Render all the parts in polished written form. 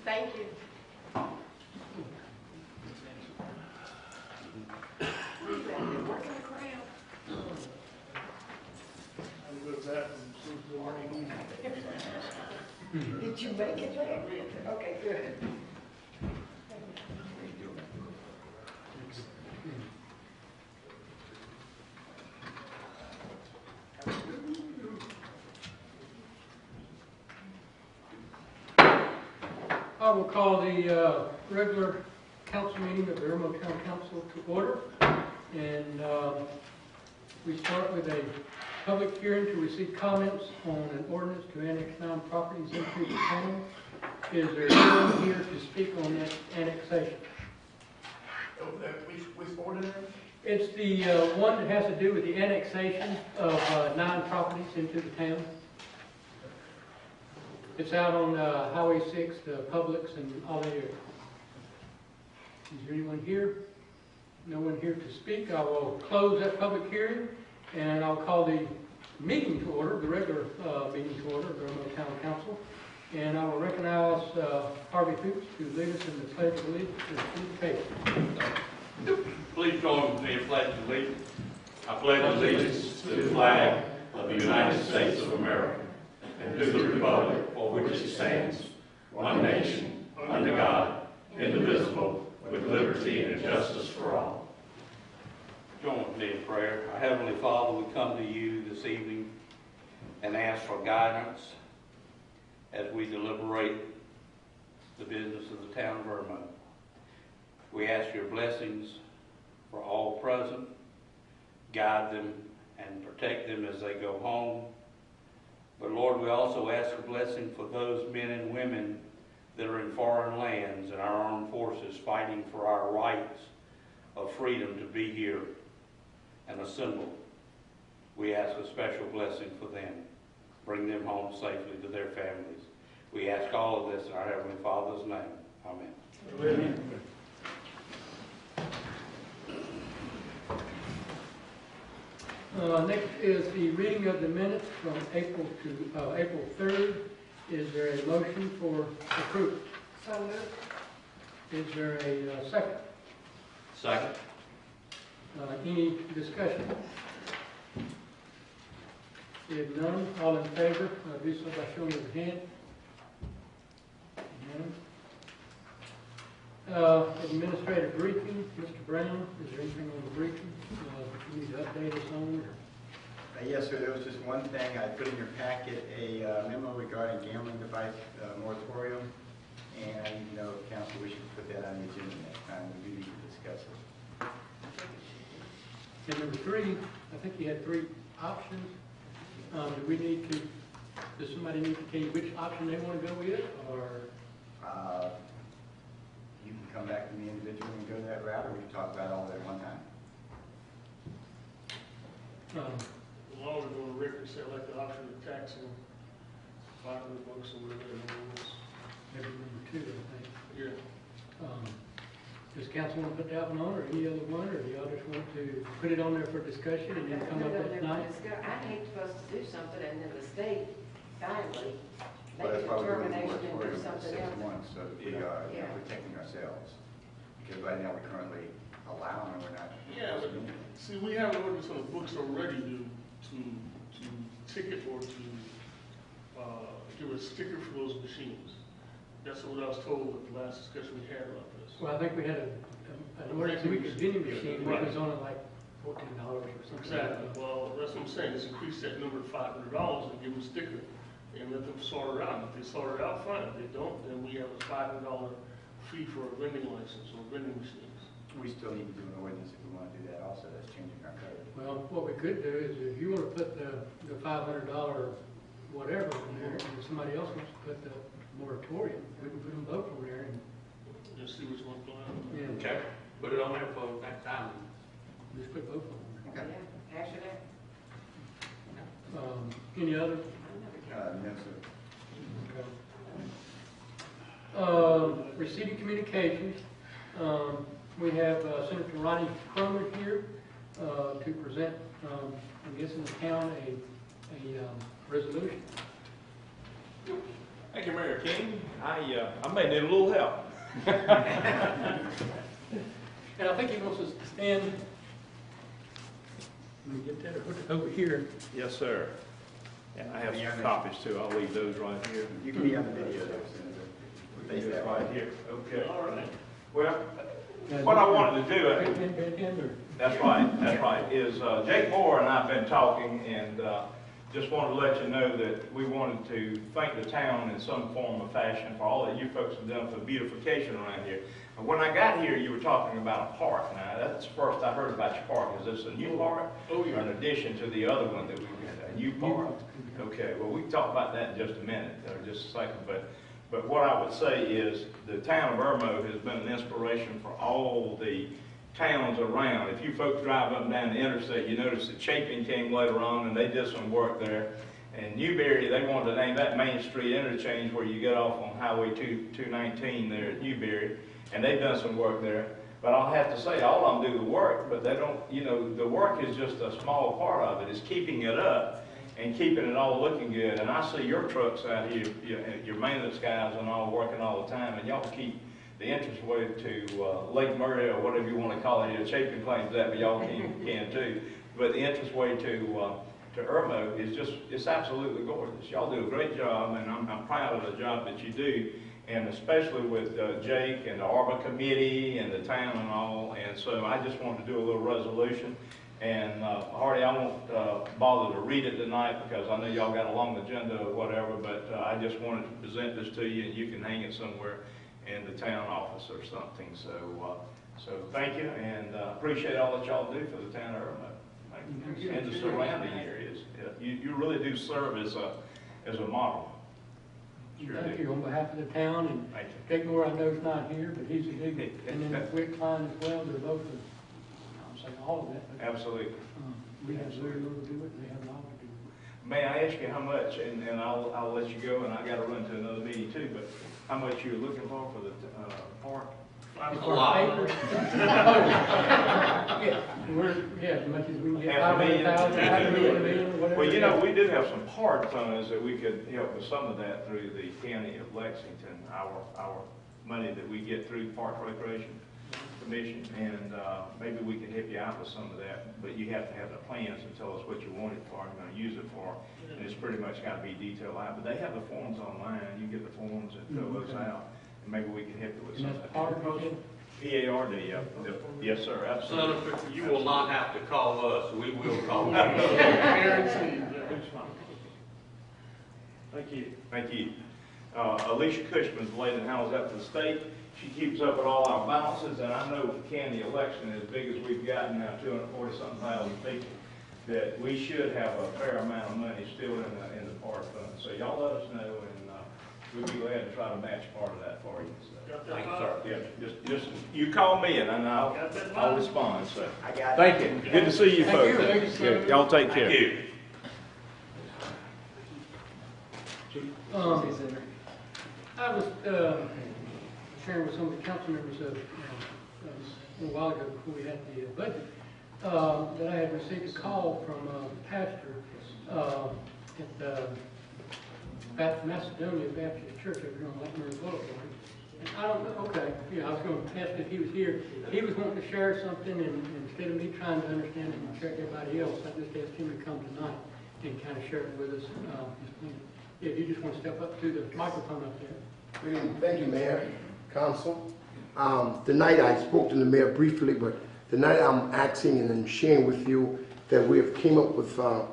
Thank you. Working the crowd. Did you make it there? Okay, good. I will call the regular council meeting of the Irmo Town Council to order. And we start with a public hearing to receive comments on an ordinance to annex 9 properties into the town. Is there anyone here to speak on that annexation? Which ordinance? It's the one that has to do with the annexation of 9 properties into the town. It's out on Highway 6, the Publix and all that area. Is there anyone here? No one here to speak. I will close that public hearing and I'll call the meeting to order, the regular meeting to order of the Irmo Town Council. And I will recognize Harvey Hoops to lead us in the Pledge of Allegiance. Please join with me in pledge of allegiance. I pledge allegiance to the flag of the United States of America and to the republic for which it stands, one nation, under God, indivisible, with liberty and justice for all. Join with me in prayer. Our Heavenly Father, we come to you this evening and ask for guidance as we deliberate the business of the town of Irmo. We ask your blessings for all present, guide them and protect them as they go home. But Lord, we also ask for blessing for those men and women that are in foreign lands and our armed forces fighting for our rights of freedom to be here and assemble. We ask a special blessing for them. Bring them home safely to their families. We ask all of this in our Heavenly Father's name. Amen. Amen. Next is the reading of the minutes from April 3rd. Is there a motion for approval? So moved. Is there a second? Second. Any discussion? If none, all in favor, do so by showing of the hand. Administrative briefing, Mr. Brown, is there anything on the briefing you need to update us on? Yes, sir. There was just one thing. I put in your packet a memo regarding gambling device moratorium. And, you know, council, we should put that on the agenda next time. We do need to discuss it. And number 3, I think you had 3 options. Do we need to, does somebody need to tell you which option they want to go with, or? You can come back to me individually and go that route, or we can talk about all that at one time. As long as we're going to record, say like the option of taxing $500 or whatever it was. Maybe number 2, I think. Yeah. Does council want to put that one on, or any other one, or do y'all just want to put it on there for discussion and then come up with it tonight? I hate for us to do something and then the state finally Well, make that's a why we're doing the determination and do moratorium at something 6 else. months, so that we are Yeah. protecting ourselves. Because right now we currently allow them, and we're not. Yeah, but see, we have an ordinance on the books already to ticket or to give a sticker for those machines. That's what I was told at the last discussion we had about this. Well, I think we had an ordinance, we could vending machine, which was only like $14 or something. Exactly. Well, that's what I'm saying. Let's increase that number to $500 and give them a sticker and let them sort it out. If they sort it out, fine. If they don't, then we have a $500 fee for a vending license or vending machines. We still need to do an ordinance if we want to do that also. That's changing our code. Well, what we could do is if you want to put the $500 whatever in there, and somebody else wants to put the moratorium, we can put them both on there and Just see which one's going on. yeah, Okay. Put it on there for next time. just put both on there. Okay. Yeah, hash it out. Any other? No, sir. Receiving communications. we have Senator Ronnie Cromer here to present, I guess in the town, a resolution. Thank you, Mayor King. I may need a little help. And I think he wants us to stand. Let me get that over here. Yes, sir. And I have some copies too. I'll leave those right here. You can be on the video there, Senator. Face that Right way. here. Okay. All right. Well, what I wanted to do, that's That's right, is Jake Moore and I have been talking, and just wanted to let you know that we wanted to thank the town in some form or fashion for all that you folks have done for beautification around here. And when I got here, you were talking about a park. Now, that's the first I heard about your park. Is this a new park? Oh, yeah. Or in addition to the other one that we've got, a new park? Okay, well, we can talk about that in just a minute, or just a second, but what I would say is the town of Irmo has been an inspiration for all the towns around. If you folks drive up and down the interstate, you notice that Chapin came later on and they did some work there. And Newberry, they wanted to name that Main Street interchange where you get off on Highway 219 there at Newberry, and they've done some work there. But I'll have to say, all of them do the work, but they don't, you know, the work is just a small part of it. It's keeping it up and keeping it all looking good. And I see your trucks out here, your maintenance guys and all working all the time, and y'all keep the entranceway to Lake Murray, or whatever you want to call it. Chapin claims that, but y'all can too. But the entranceway to Irmo is just, it's absolutely gorgeous. Y'all do a great job, and I'm proud of the job that you do, and especially with Jake and the Arbor Committee and the town and all. And so I just wanted to do a little resolution. And Hardy, I won't bother to read it tonight because I know y'all got a long agenda or whatever, but I just wanted to present this to you, and you can hang it somewhere in the town office or something. So thank you, and appreciate all that y'all do for the town of Irmo and the surrounding areas. You really do serve as a model. Sure Thank do. you on behalf of the town, and Thank you. Jake Moore, I know is not here, but he's a big, and then Rick Klein as well. They're both, I'm saying all of that, but Absolutely. we have very little to do with it, they have a lot to do with it. May I ask you how much, and I'll let you go, and I got to run to another meeting too, but how much you're looking for the park? A lot. Yeah, as much as we can get, $500,000, $500,000, whatever. Well, you know, we do have some hard funds that we could help with some of that through the county of Lexington, our money that we get through Park Recreation Commission, and maybe we can help you out with some of that, but you have to have the plans and tell us what you want it for, you're going to use it for, and it's pretty much got to be detailed out. But they have the forms online, you get the forms and fill those out, and maybe we can help you with some of that. PARD, yeah. Yes, sir, absolutely. Senator, you will not have to call us, we will call you. Guaranteed. Thank you. Thank you. Alicia Cushman's the lady that handles that for the state. She keeps up with all our balances, and I know with the county election, as big as we've gotten now, 240-something thousand people, that we should have a fair amount of money still in the park fund. So y'all let us know, and we'd be glad to try to match part of that for you. So. Thank you, sir. Yeah, just you call me, and I'll respond. So I got it. thank you. Good to see you folks. Thank you, sir. Yeah, y'all take care. Thank you. I was sharing with some of the council members a little while ago before we had the budget, that I had received a call from a pastor at Macedonia Baptist Church over here on Lake Murray Boulevard. And I don't know, okay, yeah, I was going to ask if he was here. He was wanting to share something, and instead of me trying to understand it and share it with everybody else, I just asked him to come tonight and kind of share it with us. If you just want to step up to the microphone up there. Thank you, Mayor, Council. Tonight I spoke to the mayor briefly, but tonight I'm asking and I'm sharing with you that we have came up with a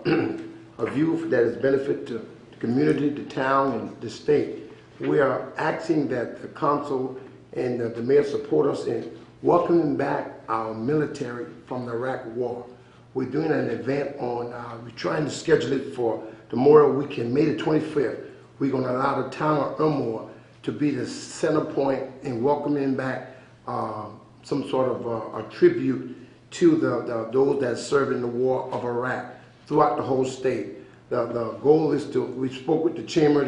view that is benefit to the community, the town, and the state. We are asking that the council and the mayor support us in welcoming back our military from the Iraq War. We're doing an event on, we're trying to schedule it for Memorial Weekend, May the 25th. We're going to allow the town of Irmo to be the center point in welcoming back some sort of a tribute to those that served in the war of Iraq throughout the whole state. The goal is to, we spoke with the chamber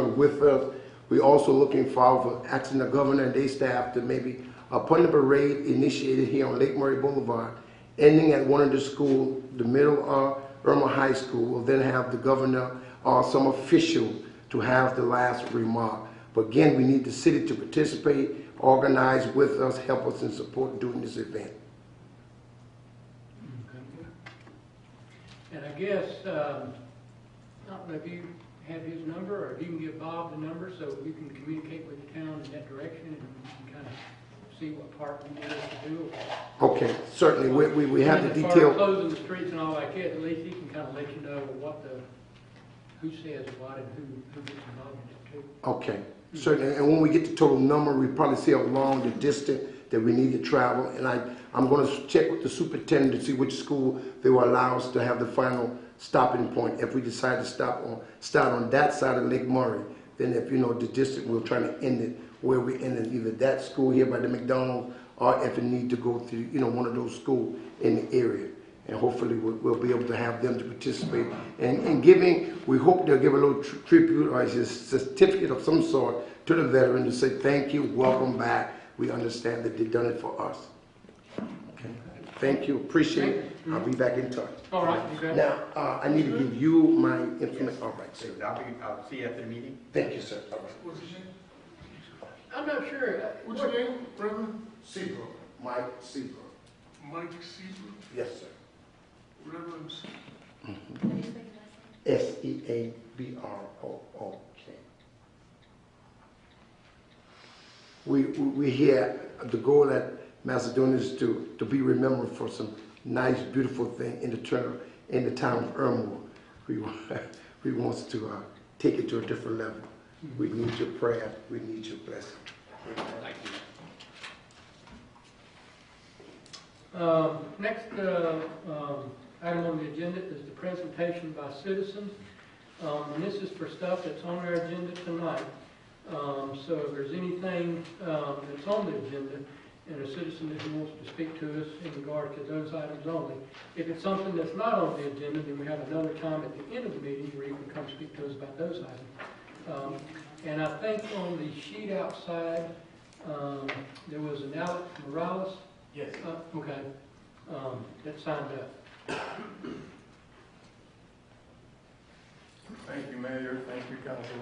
with us. We're also looking forward for asking the governor and their staff to maybe upon the parade initiated here on Lake Murray Boulevard, ending at one of the schools, the middle Irmo High School, will then have the governor or some official to have the last remark. But again, we need the city to participate, organize with us, help us in support during this event. And I guess, I don't know if you have his number, or if you can give Bob the number so we can communicate with the town in that direction and kind of see what part we need to do. Okay, certainly, we have the And as far as detail. closing the streets and all like that, at least he can kind of let you know what who says what and who gets involved in it too. Okay, certainly, and when we get the total number, we probably see how long the distance that we need to travel, and I'm going to check with the superintendent to see which school they will allow us to have the final stopping point. If we decide to start on that side of Lake Murray, then if you know the distance, we'll try to end it where we end it, either that school here by the McDonald's, or if it need to go to one of those schools in the area. And hopefully we'll be able to have them to participate. And in giving, we hope they'll give a little tribute or a certificate of some sort to the veteran to say thank you, welcome back. We understand that they've done it for us. Okay. Thank you, appreciate it. I'll be back in touch. All right, you got it. Now, I need to give you my information. All right, So sir. I'll see you after the meeting. Thank you, sir. All right. What's his name? I'm not sure. What's your name, brother? Seabrook, Mike Seabrook. Mike Seaver, Yes, sir. Reverend. Seabrook. We here, the goal at Macedonia is to be remembered for some nice, beautiful thing in the town of Irmo. We want to take it to a different level. We need your prayer. We need your blessing. Thank you. Next item on the agenda is the presentation by citizens. And this is for stuff that's on our agenda tonight. So if there's anything that's on the agenda and a citizen that wants to speak to us in regard to those items only, if it's something that's not on the agenda, then we have another time at the end of the meeting where you can come speak to us about those items. And I think on the sheet outside, there was an Alex Morales. Yes. Okay, that signed up. Thank you, Mayor. Thank you, Council.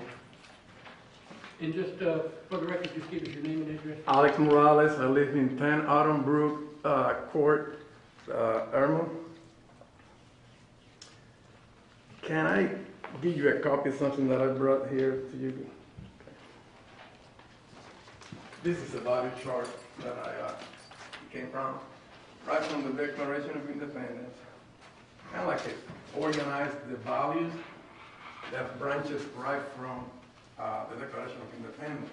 And just for the record, just give us your name and address. Alex Morales. I live in 10 Autumn Brook Court, Irmo. Can I give you a copy of something that I brought here to you? Okay. This is a body chart that I came from, right from the Declaration of Independence. Kind of like it organized the values that branches right from the Declaration of Independence.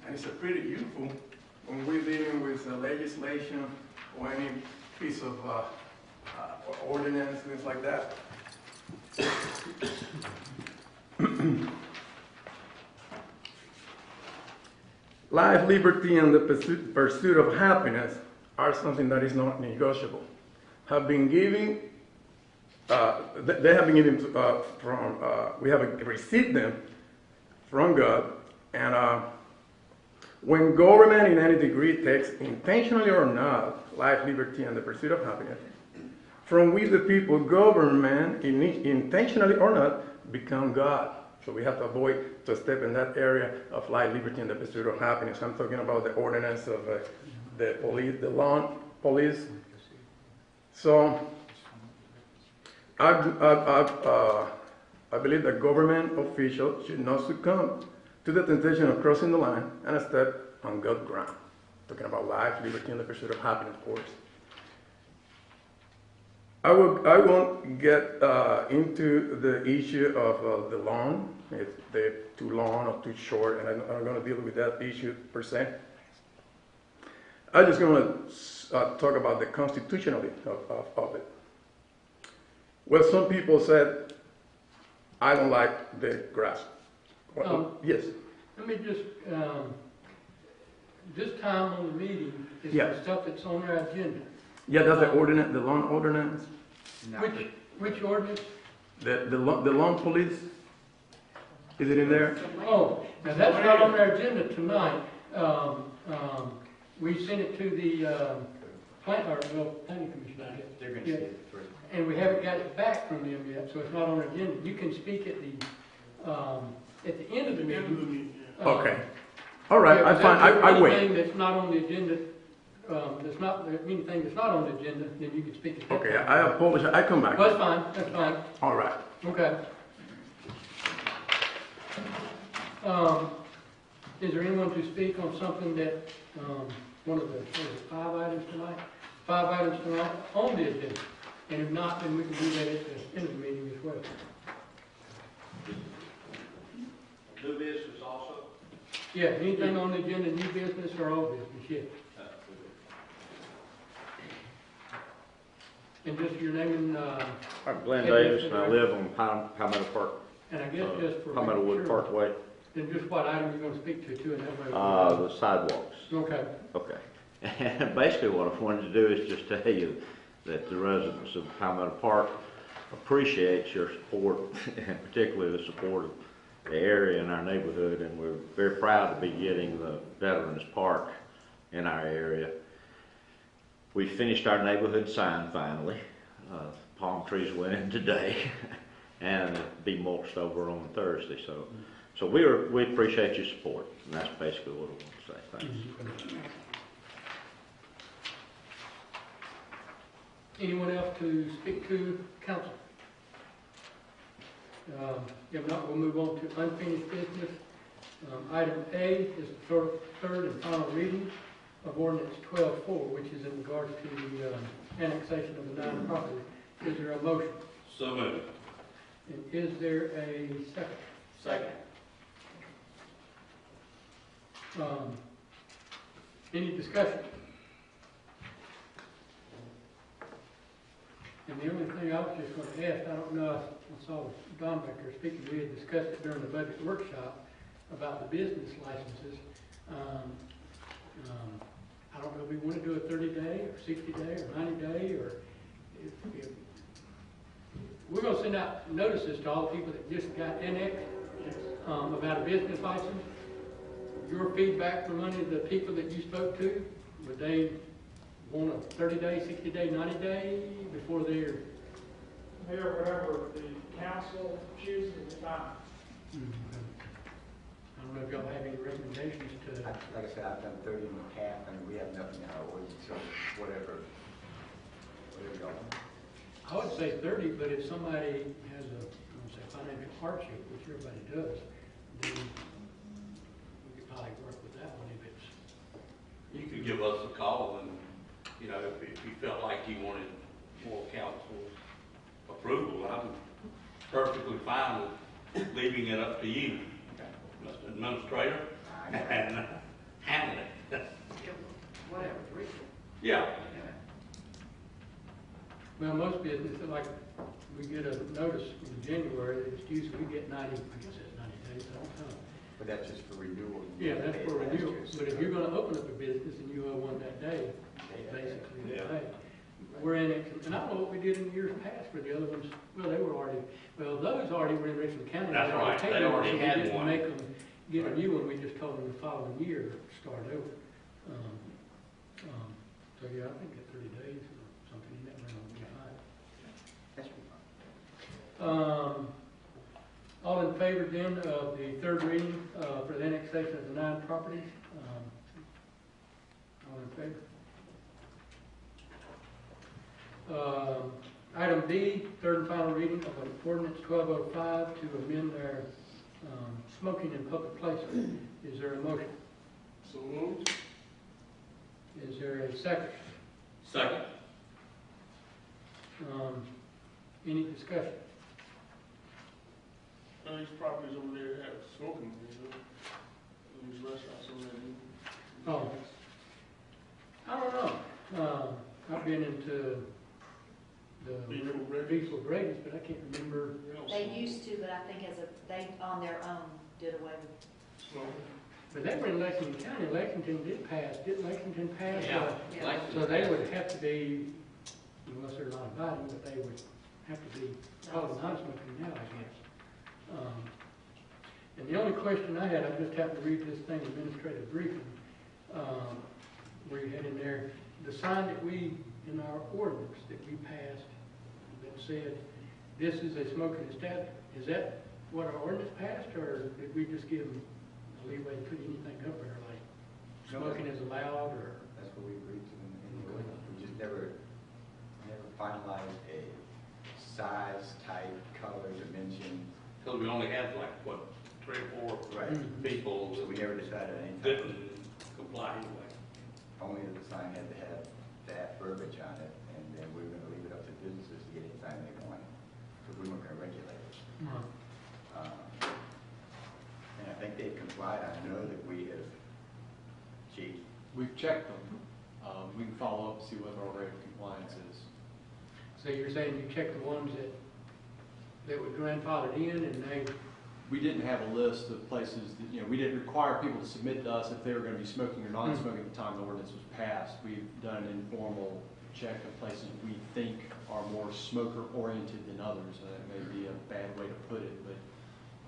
And it's a pretty useful when we're dealing with legislation or any piece of ordinance, things like that. Life, liberty, and the pursuit of happiness are something that is not negotiable. Have been given, they have been given from, we have received them from God, and when government in any degree takes, intentionally or not, life, liberty, and the pursuit of happiness, from we the people, government, intentionally or not, become God. So we have to avoid to step in that area of life, liberty, and the pursuit of happiness. I'm talking about the ordinance of the police, the law police. So I believe that government officials should not succumb to the temptation of crossing the line and step on God's ground. Talking about life, liberty, and the pursuit of happiness, of course. I won't get into the issue of the loan, if they're too long or too short, and I'm not going to deal with that issue per se. I'm just going to talk about the constitutionality of it. Well, some people said, I don't like the grass. Yes. Let me just, this time on the meeting is Yeah. the stuff that's on our agenda. Yeah, that's the ordinance, the lawn ordinance, No. Which ordinance? the lawn police. Is it in there? Oh, now that's not on our agenda tonight. We sent it to the, planning commission, I guess. They're gonna Yeah. see it first. And we haven't got it back from them yet, so it's not on the agenda. You can speak at the end of the End of the meeting. meeting, yeah. Okay. All right, Yeah, I find, I wait. Anything that's not on the agenda, anything that's not on the agenda, then you can speak at that Okay, time. I apologize, I come back. Well, that's fine. All right. Okay. Is there anyone to speak on something that, one of the, what is it, 5 items tonight? 5 items tonight on the agenda. And if not, then we can do that at the end of the meeting as well. New business also? Yeah, anything on the agenda, new business or old business, yeah. And just your name and, I'm Glenn Davis, and I live on Palmetto Park, and I guess just for. Palmetto Wood sure, Parkway, then just what item you're gonna speak to too, and that way. the sidewalks. Okay. Okay. And basically what I wanted to do is just tell you that the residents of Palmetto Park appreciate your support, and particularly the support of the area and our neighborhood, and we're very proud to be getting the Veterans Park in our area. We finished our neighborhood sign finally. Palm trees went in today, and it'll be mulched over on Thursday. So we appreciate your support, and that's basically what I want to say. Thanks. Anyone else to speak to council? If not, we'll move on to unfinished business. Item A is the third and final reading of ordinance 12-4, which is in regards to the annexation of the 9 properties. Is there a motion? So moved. And is there a second? Second. Any discussion? And the only thing I was just going to ask, I don't know, I saw Don back there speaking, we had discussed it during the budget workshop about the business licenses. I don't know if we want to do a 30-day or 60-day or 90-day, or if we're going to send out notices to all the people that just got annexed about a business license. Your feedback from any of the people that you spoke to, would they want a 30-day, 60-day, 90-day before they're... Mayor, whatever the council chooses at the time. I don't know if y'all have any recommendations to... Like I said, I've done 30 in the past, and we have nothing in our ordinance, so whatever y'all want. I would say 30, but if somebody has a, I don't say financial hardship, which everybody does, then we could probably work with that one if it's... You could give us a call and, you know, if you felt like you wanted more council's approval, I'm perfectly fine with leaving it up to you, Mr. Administrator, and handle it. Whatever, 3. Yeah. Well, most businesses, like, we get a notice in January, it's usually, we get 90, I guess it's 90 days, I don't know. But that's just for renewal. Yeah, that's for renewal, but if you're gonna open up a business and you owe one that day, basically, Yeah. hey, we're in it, and I don't know what we did in years past for the other ones, well, they were already, well, those already were in Richland County. That's right. paid They them, already so we had didn't one. make them get a new one, we just told them the following year, start over. So, yeah, I think at 30 days or something, in that range would be fine. That should be fine. All in favor then of the third reading for the annexation of the 9 properties? All in favor? Item B, third and final reading of an ordinance 1205 to amend their smoking in public places. Is there a motion? So moved. Is there a second? Second. Any discussion? These properties over there have smoking, you know, these restaurants over there. Oh. I don't know. I've been into the beef for Brady's, but I can't remember. They used to, but I think they on their own did away with. Smoking. But they were in Lexington County. Lexington did pass. Didn't Lexington pass? Yeah. So they would have to be, unless they're not inviting, but they would have to be probably non-smoking now, I guess. And the only question I had, I just happened to read this thing, administrative briefing. where you had in there, the sign that we, in our ordinance that we passed, that said, this is a smoking establishment, is that what our ordinance passed, or did we just give them a leeway to put anything up there, like smoking is allowed, or? That's what we agreed to in the ordinance. We just never finalized a size, type, color, dimension. Because we only had like, what, 3 or 4 Right. people So that we never decided anything. didn't comply anyway. Only that the sign had to have that verbiage on it, and then we were gonna leave it up to businesses to get any sign they wanted, because we weren't gonna regulate it. And I think they've complied. I know that we have, Chief, We've checked them. We can follow up and see what our rate of compliance is. So you're saying you checked the ones that were grandfathered in, and they, We didn't have a list of places that, we didn't require people to submit to us if they were going to be smoking or non-smoking at the time the ordinance was passed. We've done an informal check of places we think are more smoker-oriented than others. That may be a bad way to put it, but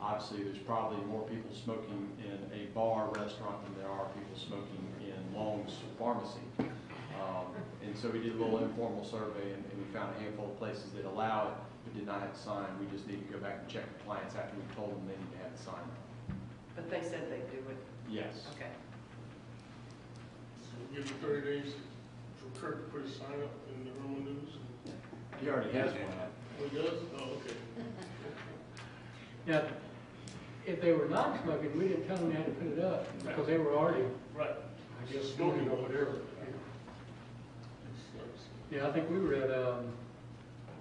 obviously there's probably more people smoking in a bar restaurant than there are people smoking in Long's Pharmacy. And so we did a little informal survey, and we found a handful of places that allow it, but did not have the sign. We just need to go back and check compliance after we told them they need to have the sign. But they said they'd do it. Yes. Okay. So we'll give you 30 days for Kurt to put his sign up in the Irmo News. He already has one up. Oh, he does? Oh, okay. now, if they were non-smoking, we didn't tell them they had to put it up, because they were already, Right. I guess, smoking or whatever. Yeah, I think we were at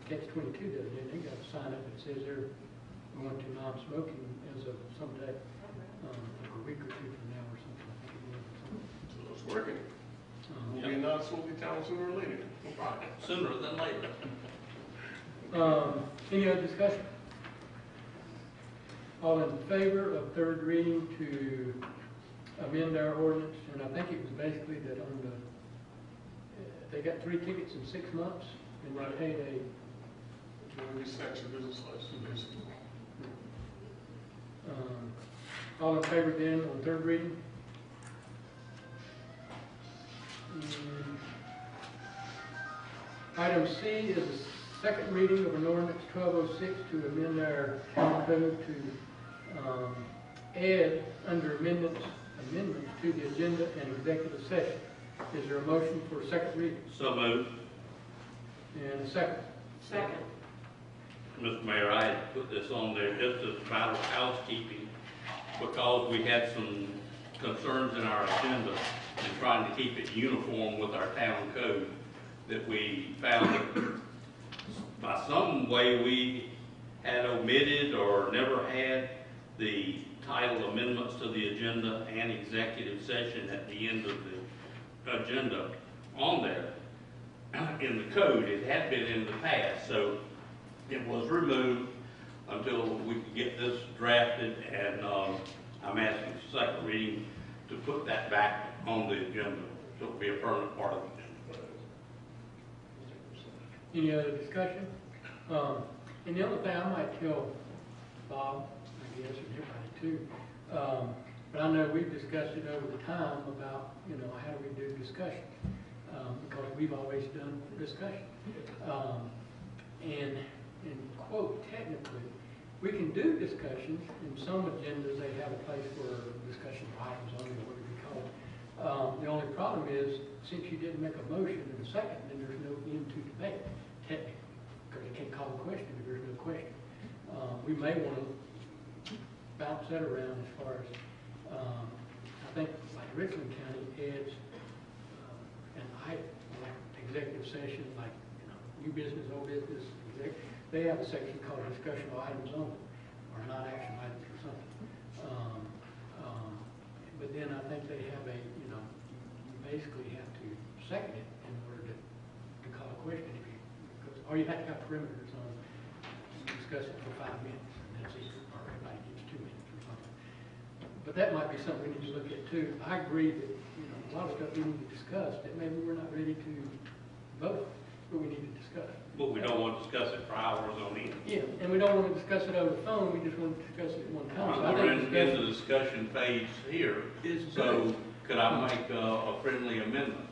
Catch-22 the other day, and they got a sign up that says they're going to non-smoking as of some day, like a week or two from now or something. I think it was, or something. So it's working. We'll be a non-smoking town sooner or later. No problem. Sooner than later. Any other discussion? All in favor of third reading to amend our ordinance? And I think it was basically that on the, they got 3 tickets in 6 months, and they paid We snatch your business license, basically. all in favor then on third reading? Item C is a second reading of an ordinance 1206 to amend our town code to add under amendments to the agenda and executive session. Is there a motion for second reading? So moved. And a second? Second. Mr. Mayor, I had put this on there just as a matter of housekeeping because we had some concerns in our agenda and trying to keep it uniform with our town code, that we found that by some way we had omitted or never had the title amendments to the agenda and executive session at the end of the agenda on there in the code. It had been in the past, so it was removed until we could get this drafted, and I'm asking for second reading to put that back on the agenda, so it'll be a permanent part of the agenda. Any other discussion? And the other thing I might tell Bob, I guess, and everybody too, but I know we've discussed it over the time about, how do we do discussion? Because we've always done discussion. And quote, technically, we can do discussions. In some agendas, they have a place for discussion of items only, or whatever you call it. The only problem is, since you didn't make a motion in a second, then there's no end to debate, technically, because you can't call a question if there's no question. We may want to bounce that around as far as, I think, like Richland County adds an item, like executive session, like, new business, old business, they have a section called discussion of items only, or not action items or something. But then I think they have you basically have to second it in order to call a question. Or you have to have perimeters on, you discuss it for 5 minutes, and that's it, or everybody gets 2 minutes or something. But that might be something we need to look at too. I agree that, a lot of stuff we need to discuss that maybe we're not ready to vote, but we need to discuss. But we don't want to discuss it for hours on end. Yeah, and we don't want to discuss it over the phone, we just want to discuss it at one time. So I We're think in the discussion phase here, is so could I make a friendly amendment?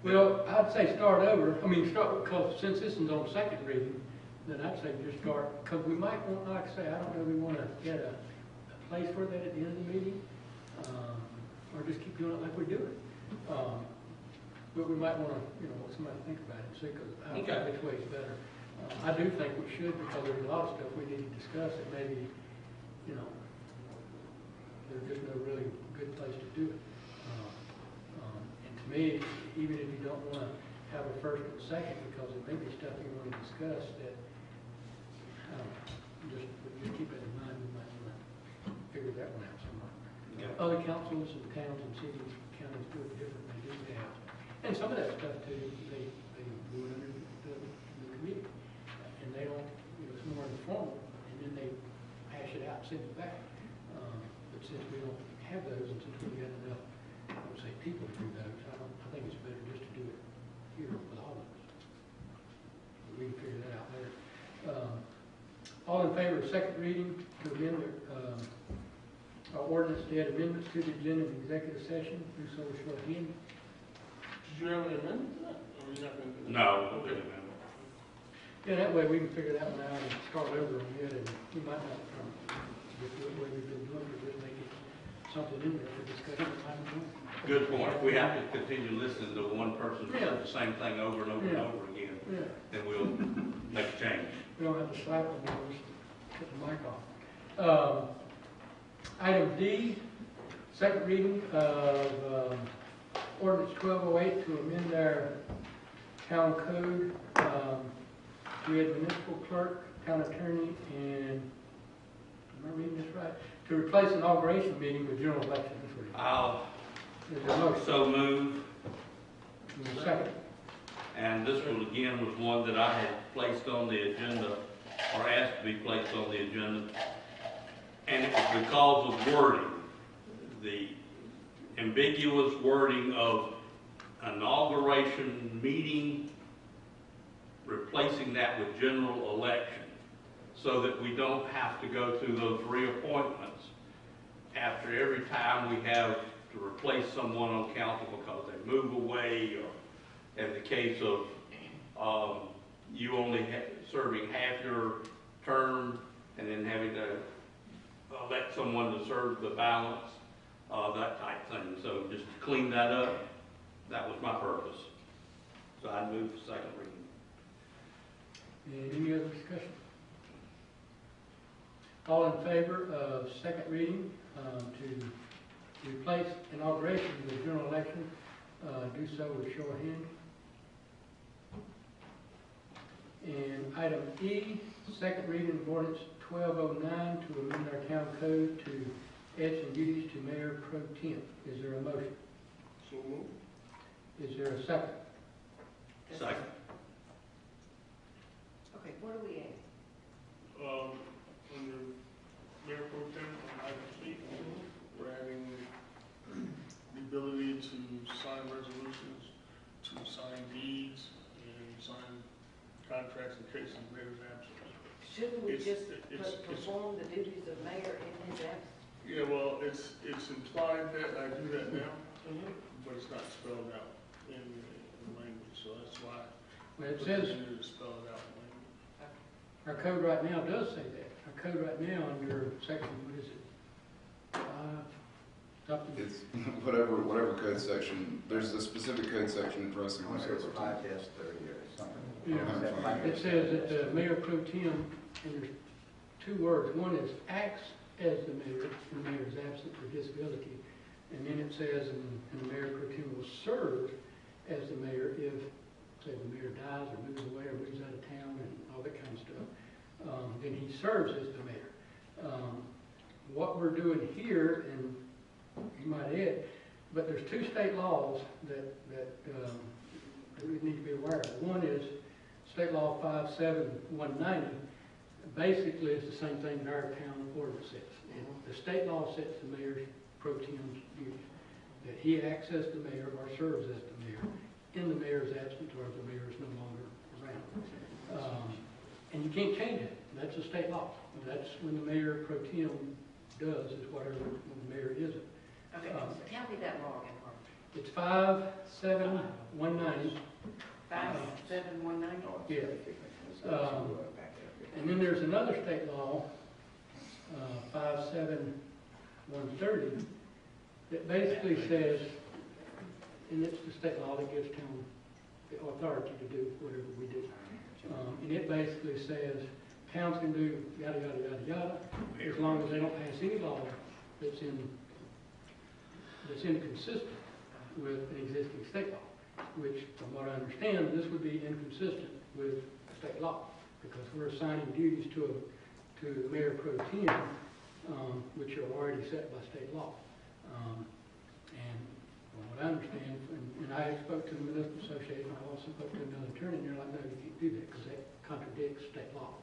Well, I'd say start over, because since this is on second reading, then I'd say just start, because we might want, like I say, I don't know, we want to get a place for that at the end of the meeting, or just keep doing it like we do it. But we might want to, let somebody think about it, and see, because I don't think which way is better. I do think we should, because there's a lot of stuff we need to discuss that maybe, there's just no really good place to do it. And to me, even if you don't want to have a first and second, because it may be stuff you want to discuss that, just keep it in mind, we might want to figure that one out somewhere. Other councils and towns and cities, counties do it differently, do have. And some of that stuff too, they do it under the committee. And they don't, it's more informal, and then they hash it out and send it back. But since we don't have those, and since we've got enough, I would say, people to do those, I think it's better just to do it here with all of us. We can figure that out later. All in favor of second reading to amend our ordinance to add amendments to the agenda of the executive session, do so with short hand. Did you have an amendment to that, or are you not going to do that? No. Okay. Yeah, that way we can figure that one out and start over on it, and we might not just do it the way we've been doing it, just make it something in there for discussion. Good point. If we have to continue listening to one person say the same thing over and over and over again, then we'll make a change. We don't have to slap them, we'll just cut the mic off. Item D, second reading of ordinance 1208 to amend our town code. We had municipal clerk, town attorney, and, am I reading this right? To replace inauguration meeting with general election. I'll Is there a motion? so move. Is there a second? And this one again was one that I had placed on the agenda, or asked to be placed on the agenda. And it was because of wording, the ambiguous wording of inauguration meeting, replacing that with general election, so that we don't have to go through those reappointments after every time we have to replace someone on council because they move away, or in the case of you only serving half your term and then having to elect someone to serve the balance, that type thing. So just to clean that up, that was my purpose. So I move for second reading. And any other discussion? All in favor of second reading to replace inauguration with general election, do so with show of hand. And item E, second reading of ordinance 1209 to amend our town code to add some duties to Mayor Pro Tem. Is there a motion? So move. Is there a second? Second. Okay, what are we at? Under Mayor Pro Tem, item C, we're adding the ability to sign resolutions, to sign deeds, and sign contracts in case of mayor's absence. Shouldn't we It's- just it's- perform the duties of mayor in his absence? Yeah, well, it's implied that I do that now, but it's not spelled out in the language, so that's why. Well, it says, We need to spell it out in language. our code right now does say that. Our code right now under section, what is it? Something. It's whatever code section, there's a specific code section addressing I want to say it's this. 5-30 or something. Yeah. It says that the Mayor Pro Tem, and there's two words. One is acts as the mayor, and the mayor is absent for disability. And then it says, and the Mayor Pro Tem will serve as the mayor if, say, the mayor dies or moves away or moves out of town and all that kind of stuff. Then he serves as the mayor. What we're doing here, and you might add, but there's two state laws that we need to be aware of. One is State Law 57190. Basically, it's the same thing that our town ordinance says. And the state law sets the mayor's pro tem's duties, that he acts as the mayor or serves as the mayor in the mayor's absence or if the mayor is no longer around. And you can't change it. That's a state law. That's when the mayor pro tem does is whatever when the mayor isn't. Okay, tell me that law again, Mark. It's 57190. 57190. Yeah. And then there's another state law, 57130, that basically says, and it's the state law that gives town the authority to do whatever we do. And it basically says towns can do yada, yada, yada, yada, as long as they don't pass any law that's inconsistent with an existing state law, which, from what I understand, this would be inconsistent with state law, because we're assigning duties to the mayor pro tem, which are already set by state law. And from what I understand, and I spoke to the municipal association, I also spoke to another attorney, and they're like, no, you can't do that, because that contradicts state law.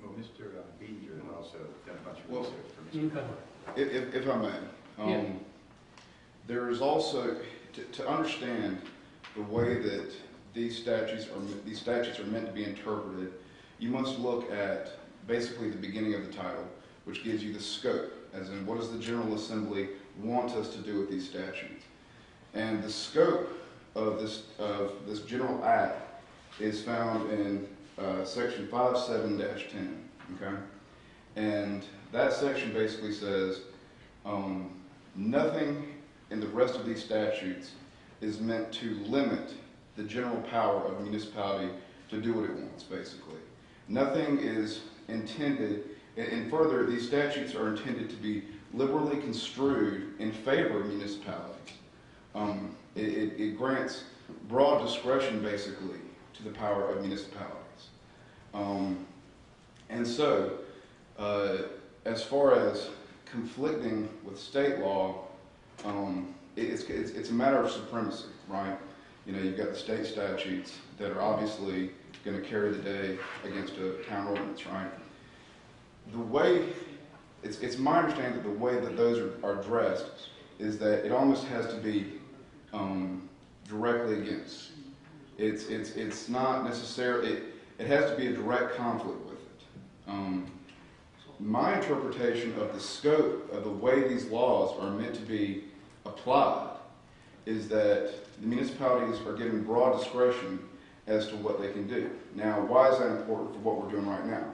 Well, Mr. Beeger has also done a bunch of Well, research for Mr. Okay. If I may, there is also, to understand the way that these statutes are meant to be interpreted, you must look at basically the beginning of the title, which gives you the scope, as in what does the General Assembly want us to do with these statutes. And the scope of this general act is found in section 57-10, okay? And that section basically says nothing in the rest of these statutes is meant to limit the general power of a municipality to do what it wants, basically. Nothing is intended, and further, these statutes are intended to be liberally construed in favor of municipalities. It grants broad discretion, basically, to the power of municipalities. And so, as far as conflicting with state law, it's a matter of supremacy, right? You know, you've got the state statutes that are obviously going to carry the day against a town ordinance, right? The way, it's my understanding that the way that those are addressed is that it almost has to be directly against. It's not necessarily, it has to be a direct conflict with it. My interpretation of the scope of the way these laws are meant to be applied is that the municipalities are given broad discretion as to what they can do. Now, why is that important for what we're doing right now?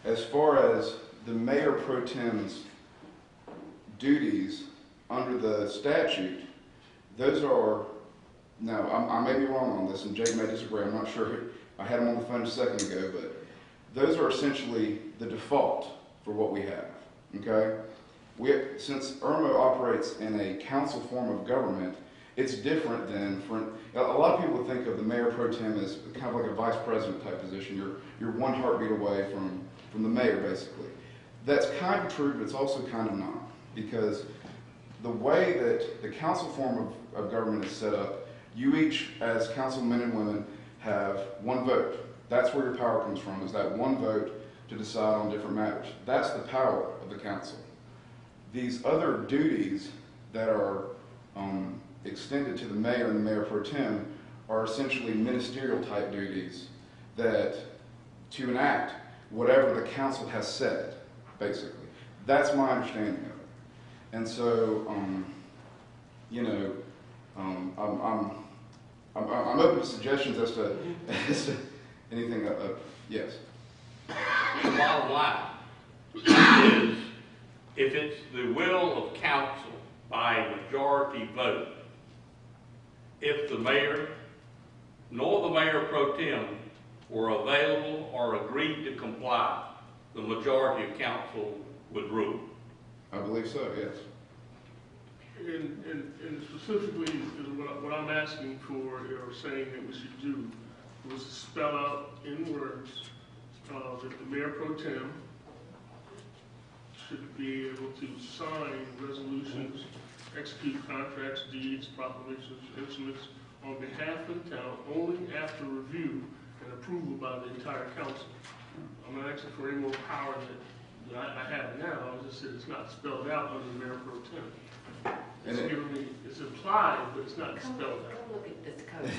As far as the mayor pro tem's duties under the statute, those are, now, I may be wrong on this, and Jake may disagree, I'm not sure. I had him on the phone a second ago, but those are essentially the default for what we have, okay? Since Irmo operates in a council form of government, it's different than, a lot of people think of the mayor pro tem as kind of like a vice president type position. You're one heartbeat away from the mayor, basically. That's kind of true, but it's also kind of not, because the way that the council form of government is set up, you each, as councilmen and women, have one vote. That's where your power comes from, is that one vote to decide on different matters. That's the power of the council. These other duties that are extended to the mayor and the mayor pro tem are essentially ministerial type duties that to enact whatever the council has said, basically. That's my understanding of it. And so, you know, I'm open to suggestions as to anything. Yes. The bottom line is, if it's the will of council by majority vote, if the mayor nor the mayor pro tem were available or agreed to comply, the majority of council would rule. I believe so, yes. And specifically, what I'm asking for or saying that we should do was to spell out in words that the mayor pro tem should be able to sign resolutions, execute contracts, deeds, proclamations, instruments on behalf of the town only after review and approval by the entire council. I'm not asking for any more power that I have now. I just said it's not spelled out under the mayor pro tem. It's implied, but it's not spelled out. Come look at this code.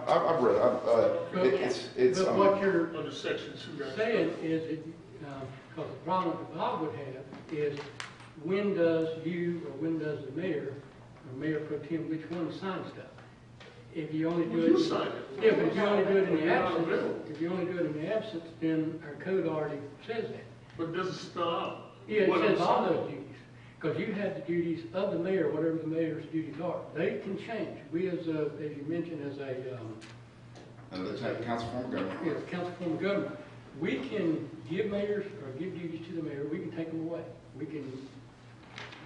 I've read it. It's But what you're Under section 2. saying is, because the problem that Bob would have is when does you, or when does the mayor, or mayor pro tem, which one signs stuff? If you only do it. You sign it. Yeah, but if you only do it in the You're not absence, available. if you only do it in the absence, then our code already says that. But does it spell out? Yeah, it what I'm says all signing? those duties, because you have the duties of the mayor, whatever the mayor's duties are. They can change. We as you mentioned, as a, The council form of government. yeah, council form of government, we can give mayors, or give duties to the mayor, we can take them away. We can,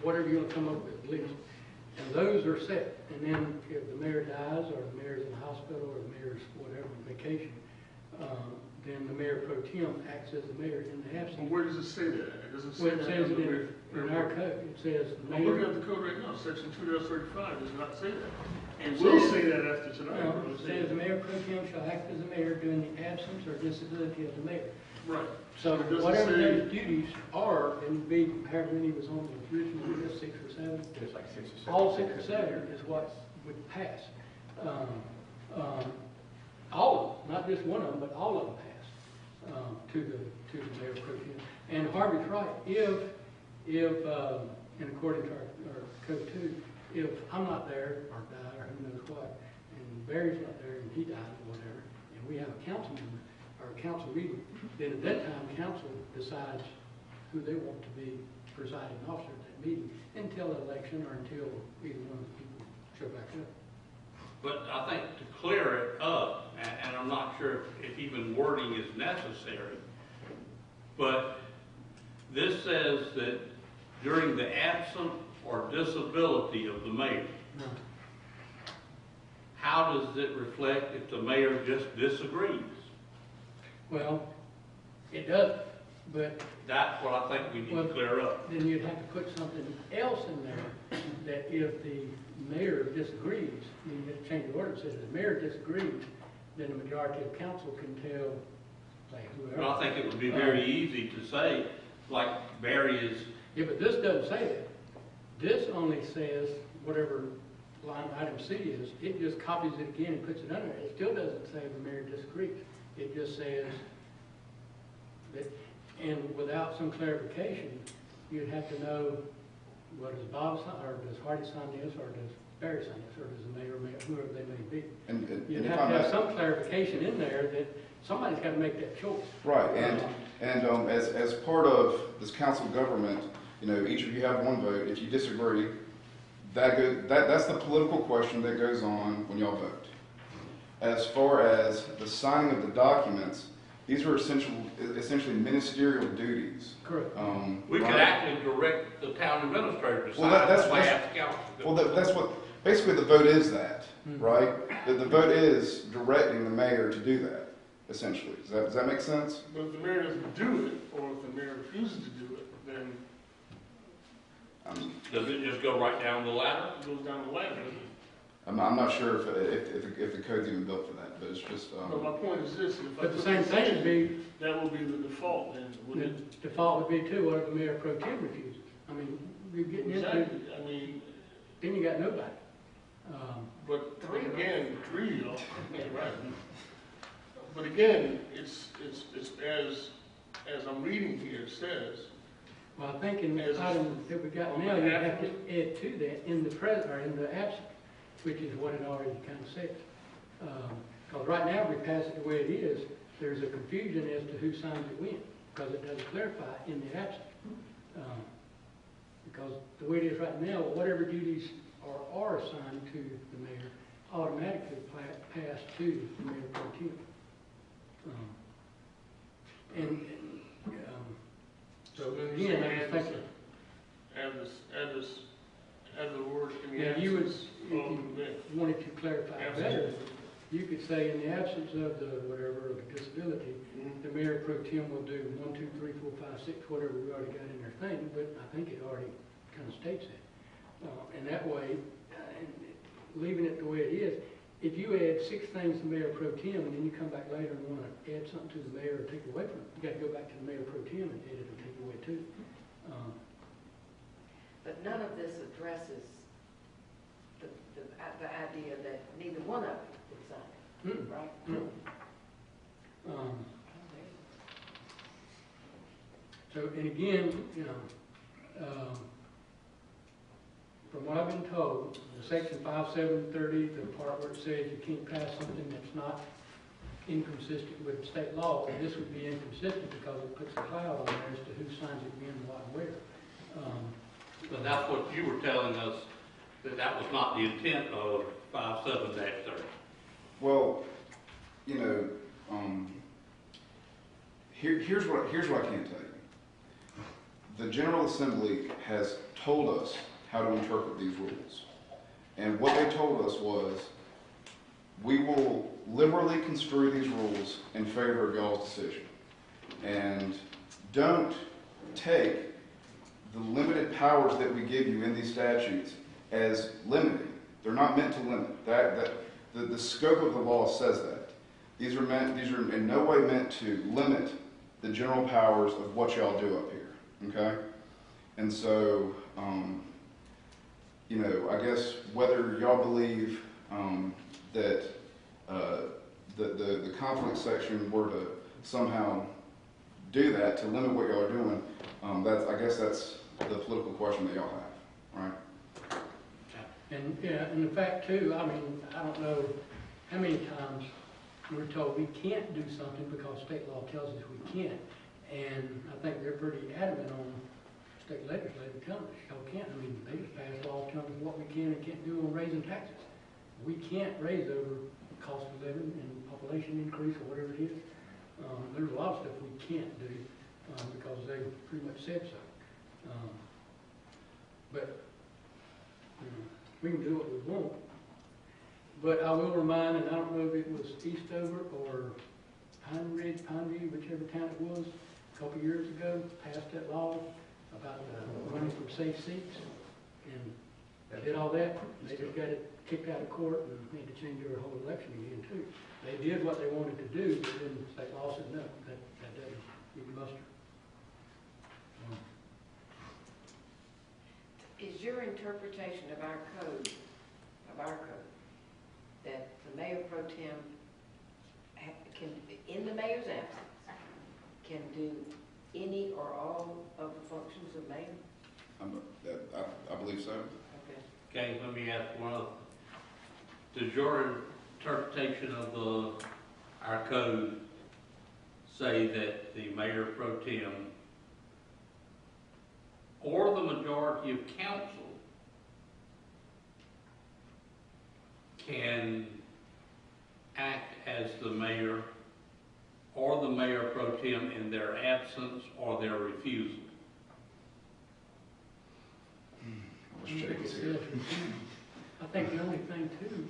whatever you want to come up with, list. And those are set. And then if the mayor dies, or the mayor's in the hospital, or the mayor's whatever, vacation, then the mayor pro tem acts as the mayor in the absence. Well, where does it say that? It doesn't say Well, it that. says it in in our code. It says the I'm looking mayor. at the code right now, section 2-35 does not say that. It will say that after tonight. but It it'll say says the that. mayor pro tem shall act as the mayor during the absence or disability of the mayor. Right. So It doesn't whatever say- those duties are, and be however many was on the original, just 6 or 7. It's like 6 or 7. All 6 or 7 is what would pass. All of them, not just one of them, but all of them pass to the mayor pro tem. And Harvey's right. If and according to our code too, if I'm not there or die or who knows what, and Barry's not there and he dies or whatever, and we have a council member or a council meeting, then at that time council decides who they want to be presiding officer at that meeting until the election or until either one of the people show back up. But I think to clear it up, and I'm not sure if even wording is necessary, but this says that during the absence or disability of the mayor. No. How does it reflect if the mayor just disagrees? Well, it does, but That's what I think we need Well, to clear up. then you'd have to put something else in there, that if the mayor disagrees, you have to change the ordinance, if the mayor disagrees, then the majority of council can tell, say, whoever. But I think it would be very easy to say, like Barry is, Yeah, but this doesn't say that. This only says whatever line item C is, it just copies it again and puts it under. It still doesn't say the mayor disagrees. It just says that, and without some clarification, you'd have to know, well, does Bob sign, or does Hardy sign this, or does Barry sign this, or does the mayor, whoever they may be. And You'd if have I to have may- some clarification in there that somebody's got to make that choice. Right, and as part of this council government, each of you have one vote. If you disagree, that's the political question that goes on when y'all vote. As far as the signing of the documents, these are essentially ministerial duties. Correct. we could right? actually direct the town administrator to Well, sign that's- it by that's- ask council. Well, that's what, basically the vote is that, right? The vote is directing the mayor to do that, essentially. Does that make sense? But if the mayor doesn't do it, or if the mayor refuses to do it, then Does it just go right down the ladder? it goes down the ladder, doesn't it? I'm not sure if the code's even built for that, but it's just, But my point is this, if I But the put same this thing in, would be, that will be the default, then, the wouldn't it? default would be too, what if the mayor pro tem refuses? I mean, you're getting into, Exactly, I mean, then you got nobody. but again, 3 of y'all, right. But again, it's as I'm reading here, it says, Well, I think in the As- item that we got now, you have to add to that in the present, or in the absent, which is what it already kind of says. Because right now, if we pass it the way it is, there's a confusion as to who signs it when, because it doesn't clarify in the absent. Because the way it is right now, whatever duties are assigned to the mayor automatically pass to the mayor pro tem. So again, I was thinking, add the word in the yeah, you would, absence if of you the mayor. wanted to clarify better, you could say in the absence of the whatever, of the disability, the mayor pro tem will do 1, 2, 3, 4, 5, 6, whatever we already got in their thing, but I think it already kind of states that. And that way, leaving it the way it is, if you add 6 things to mayor pro tem and then you come back later and want to add something to the mayor or take away from it, you got to go back to the mayor pro tem and add it or take away too. But none of this addresses the idea that neither one of them is signed, right? So, and again, from what I've been told, the section 5730, the part where it says you can't pass something that's not inconsistent with state law, and this would be inconsistent because it puts a cloud on there as to who signs it when, what, and where. But that's what you were telling us, that that was not the intent of 57-30. Well, you know, here's what I can tell you. The General Assembly has told us how to interpret these rules. And what they told us was, we will liberally construe these rules in favor of y'all's decision. And don't take the limited powers that we give you in these statutes as limiting. They're not meant to limit. The scope of the law says that. These are in no way meant to limit the general powers of what y'all do up here, okay? And so, you know, I guess whether y'all believe that the conflict section were to somehow do that, to limit what y'all are doing, I guess that's the political question that y'all have, right? And, yeah, and the fact too, I mean, I don't know how many times we're told we can't do something because state law tells us we can't. And I think they're pretty adamant on state legislature telling us y'all can't. I mean, they just passed laws telling us what we can and can't do on raising taxes. We can't raise over cost of living and population increase or whatever it is. There's a lot of stuff we can't do because they pretty much said so. But you know, we can do what we want. But I will remind, and I don't know if it was Eastover or Pine View, whichever town it was, a couple of years ago, passed that law about running for safe seats, and did all that. They just got it kicked out of court and had to change their whole election again too. They did what they wanted to do, but then the state law said no, that doesn't get muster. Is your interpretation of our code, that the mayor pro tem can, in the mayor's absence, can do any or all of the functions of mayor? I believe so. Okay. Okay, let me ask one other. Does your interpretation of our code say that the mayor pro tem or the majority of council can act as the mayor or the mayor pro tem in their absence or their refusal? I think the only thing too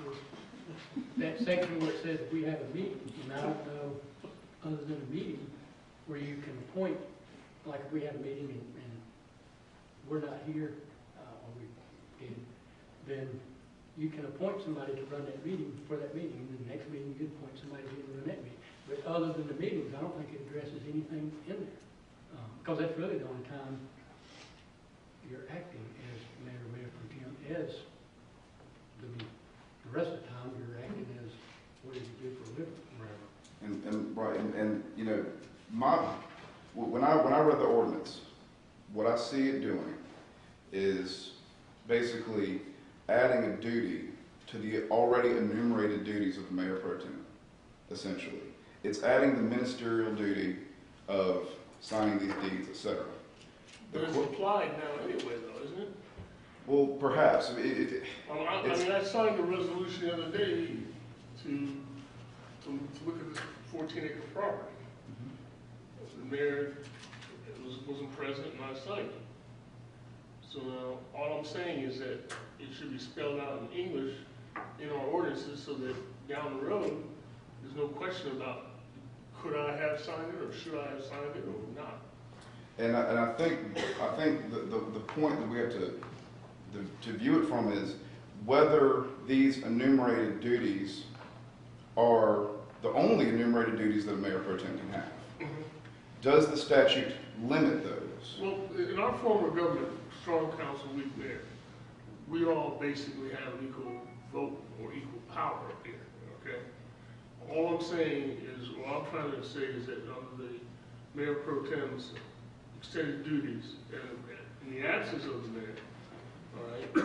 is that section where it says if we have a meeting, and I don't know other than a meeting where you can appoint, like if we have a meeting and we're not here, or we did, then you can appoint somebody to run that meeting for that meeting, and then the next meeting you appoint somebody to run that meeting. But other than the meetings, I don't think it addresses anything in there, because that's really the only time you're acting as mayor or mayor pro tem, as the rest of the time you're acting as what do you do for a living. And you know, when I read the ordinance, what I see it doing is basically adding a duty to the already enumerated duties of the mayor pro tem, essentially. It's adding the ministerial duty of signing these deeds, etc. But it's applied now anyway, though, isn't it? Well, perhaps. I mean, I signed a resolution the other day to look at this 14-acre property. The mayor wasn't present, and I signed it. So now, all I'm saying is that it should be spelled out in English in our ordinances so that down the road, there's no question about could I have signed it or should I have signed it or not. And I think the point that we have to view it from is whether these enumerated duties are the only enumerated duties that a mayor pro tem can have. Mm-hmm. Does the statute limit those? Well, in our form of government, strong council, weak mayor, we all basically have equal vote or equal power up here, okay? All I'm saying is, what I'm trying to say is that under the mayor pro tem's extended duties, and in the absence of the mayor, all right?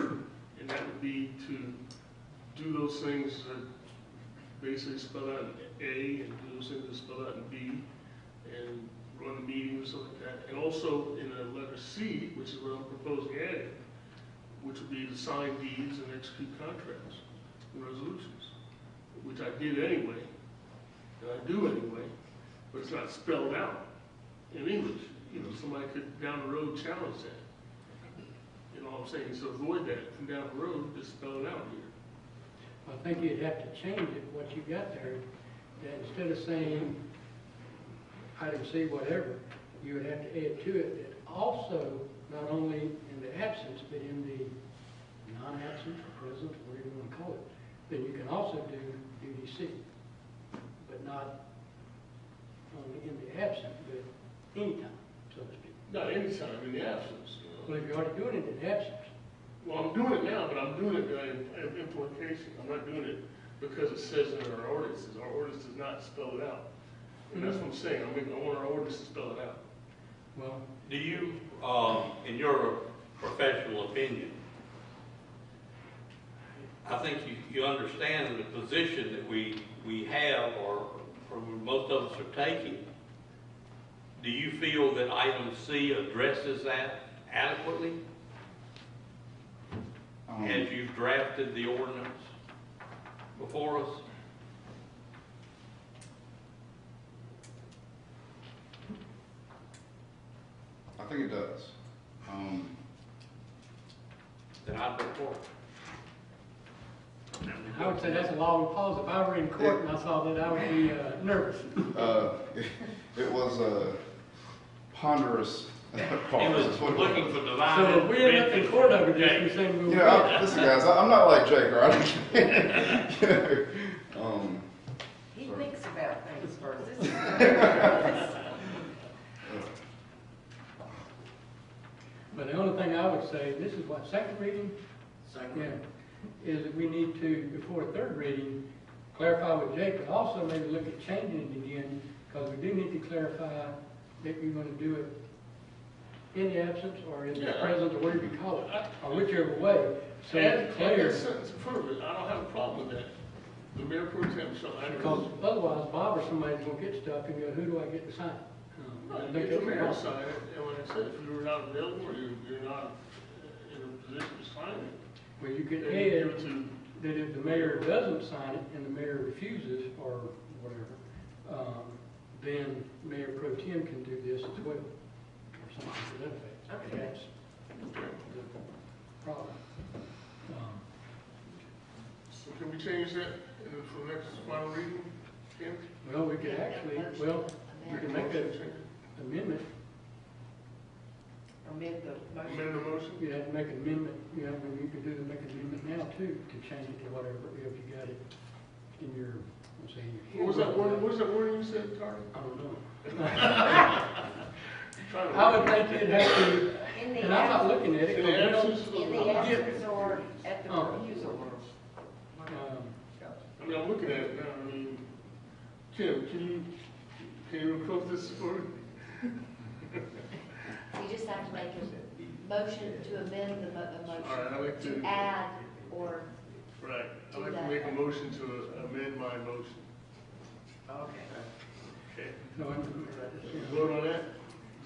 And that would be to do those things that basically spell out in A, and do those things that spell out in B, and run the meetings, stuff like that. And also in the letter C, which is what I'm proposing adding, which would be to sign deeds and execute contracts and resolutions, which I did anyway, and I do anyway, but it's not spelled out in English. You know, somebody could down the road challenge that. You know what I'm saying? So avoid that from down the road, just spell it out here. I think you'd have to change it, what you got there, that instead of saying item C, whatever, you would have to add to it that also, not only in the absence, but in the non-absence or present, whatever you want to call it, then you can also do duty C, but not only in the absent, but anytime, so to speak. Not anytime, in the absence. You know? Well, if you're already doing it in absence, Well, I'm doing it now, but I'm doing it by implication. I'm not doing it because it says in our ordinances. Our ordinance does not spell it out. And that's what I'm saying. I want our ordinance to spell it out. well, Do you, in your professional opinion, I think you understand the position that we have, or most of us are taking. Do you feel that item C addresses that adequately? As you've drafted the ordinance before us? I think it does. Then I'd vote for it. I would say that's a long pause. If I were in court and I saw that, I would be nervous. It was a ponderous He pause. was looking for divine. So if we end up in court over this, we're saying we'll You know, listen guys, I'm not like Jake, all right? You know, He thinks about things first. This is But the only thing I would say, this is what, second reading? Yeah, is that we need to, before third reading, clarify with Jake, but also maybe look at changing it again, because we do need to clarify that you're going to do it in the absence or in the presence, or whatever you call it, or whichever way. So it's clear. Add that sentence in front of it. I don't have a problem with that. The mayor pro tem shall act. Because otherwise, Bob or somebody's going to get stuck and go, who do I get to sign? I think Get the that's mayor wrong. to sign it, and like I said, if you're not available or you're not in a position to sign it, Well, you could then you add give it to, that if the mayor doesn't sign it and the mayor refuses or whatever, then Mayor Pro Tem can do this as well, or something to that effect. Okay. That's the problem. so can we change that for the next final reading, Kim? Well, we could actually, well, we can make that amendment. amend the motion. Amend the motion? You have to make an amendment, you know, you could make an amendment now too, to change it to whatever, if you got it in your, I'm saying, your. What was that word you said, Carter? I don't know. Trying to- I would think you'd have to, In the and I'm not looking at it. In the 'cause we don't- absence of In the absence or at the refusal. um, I mean, I'm looking at it now, I mean, Kim, can you quote this for me? You just have to make a motion to amend the All right, I'd motion, like to add or, Right, I'd like to make a motion to amend my motion. Okay. Okay, no, vote on that?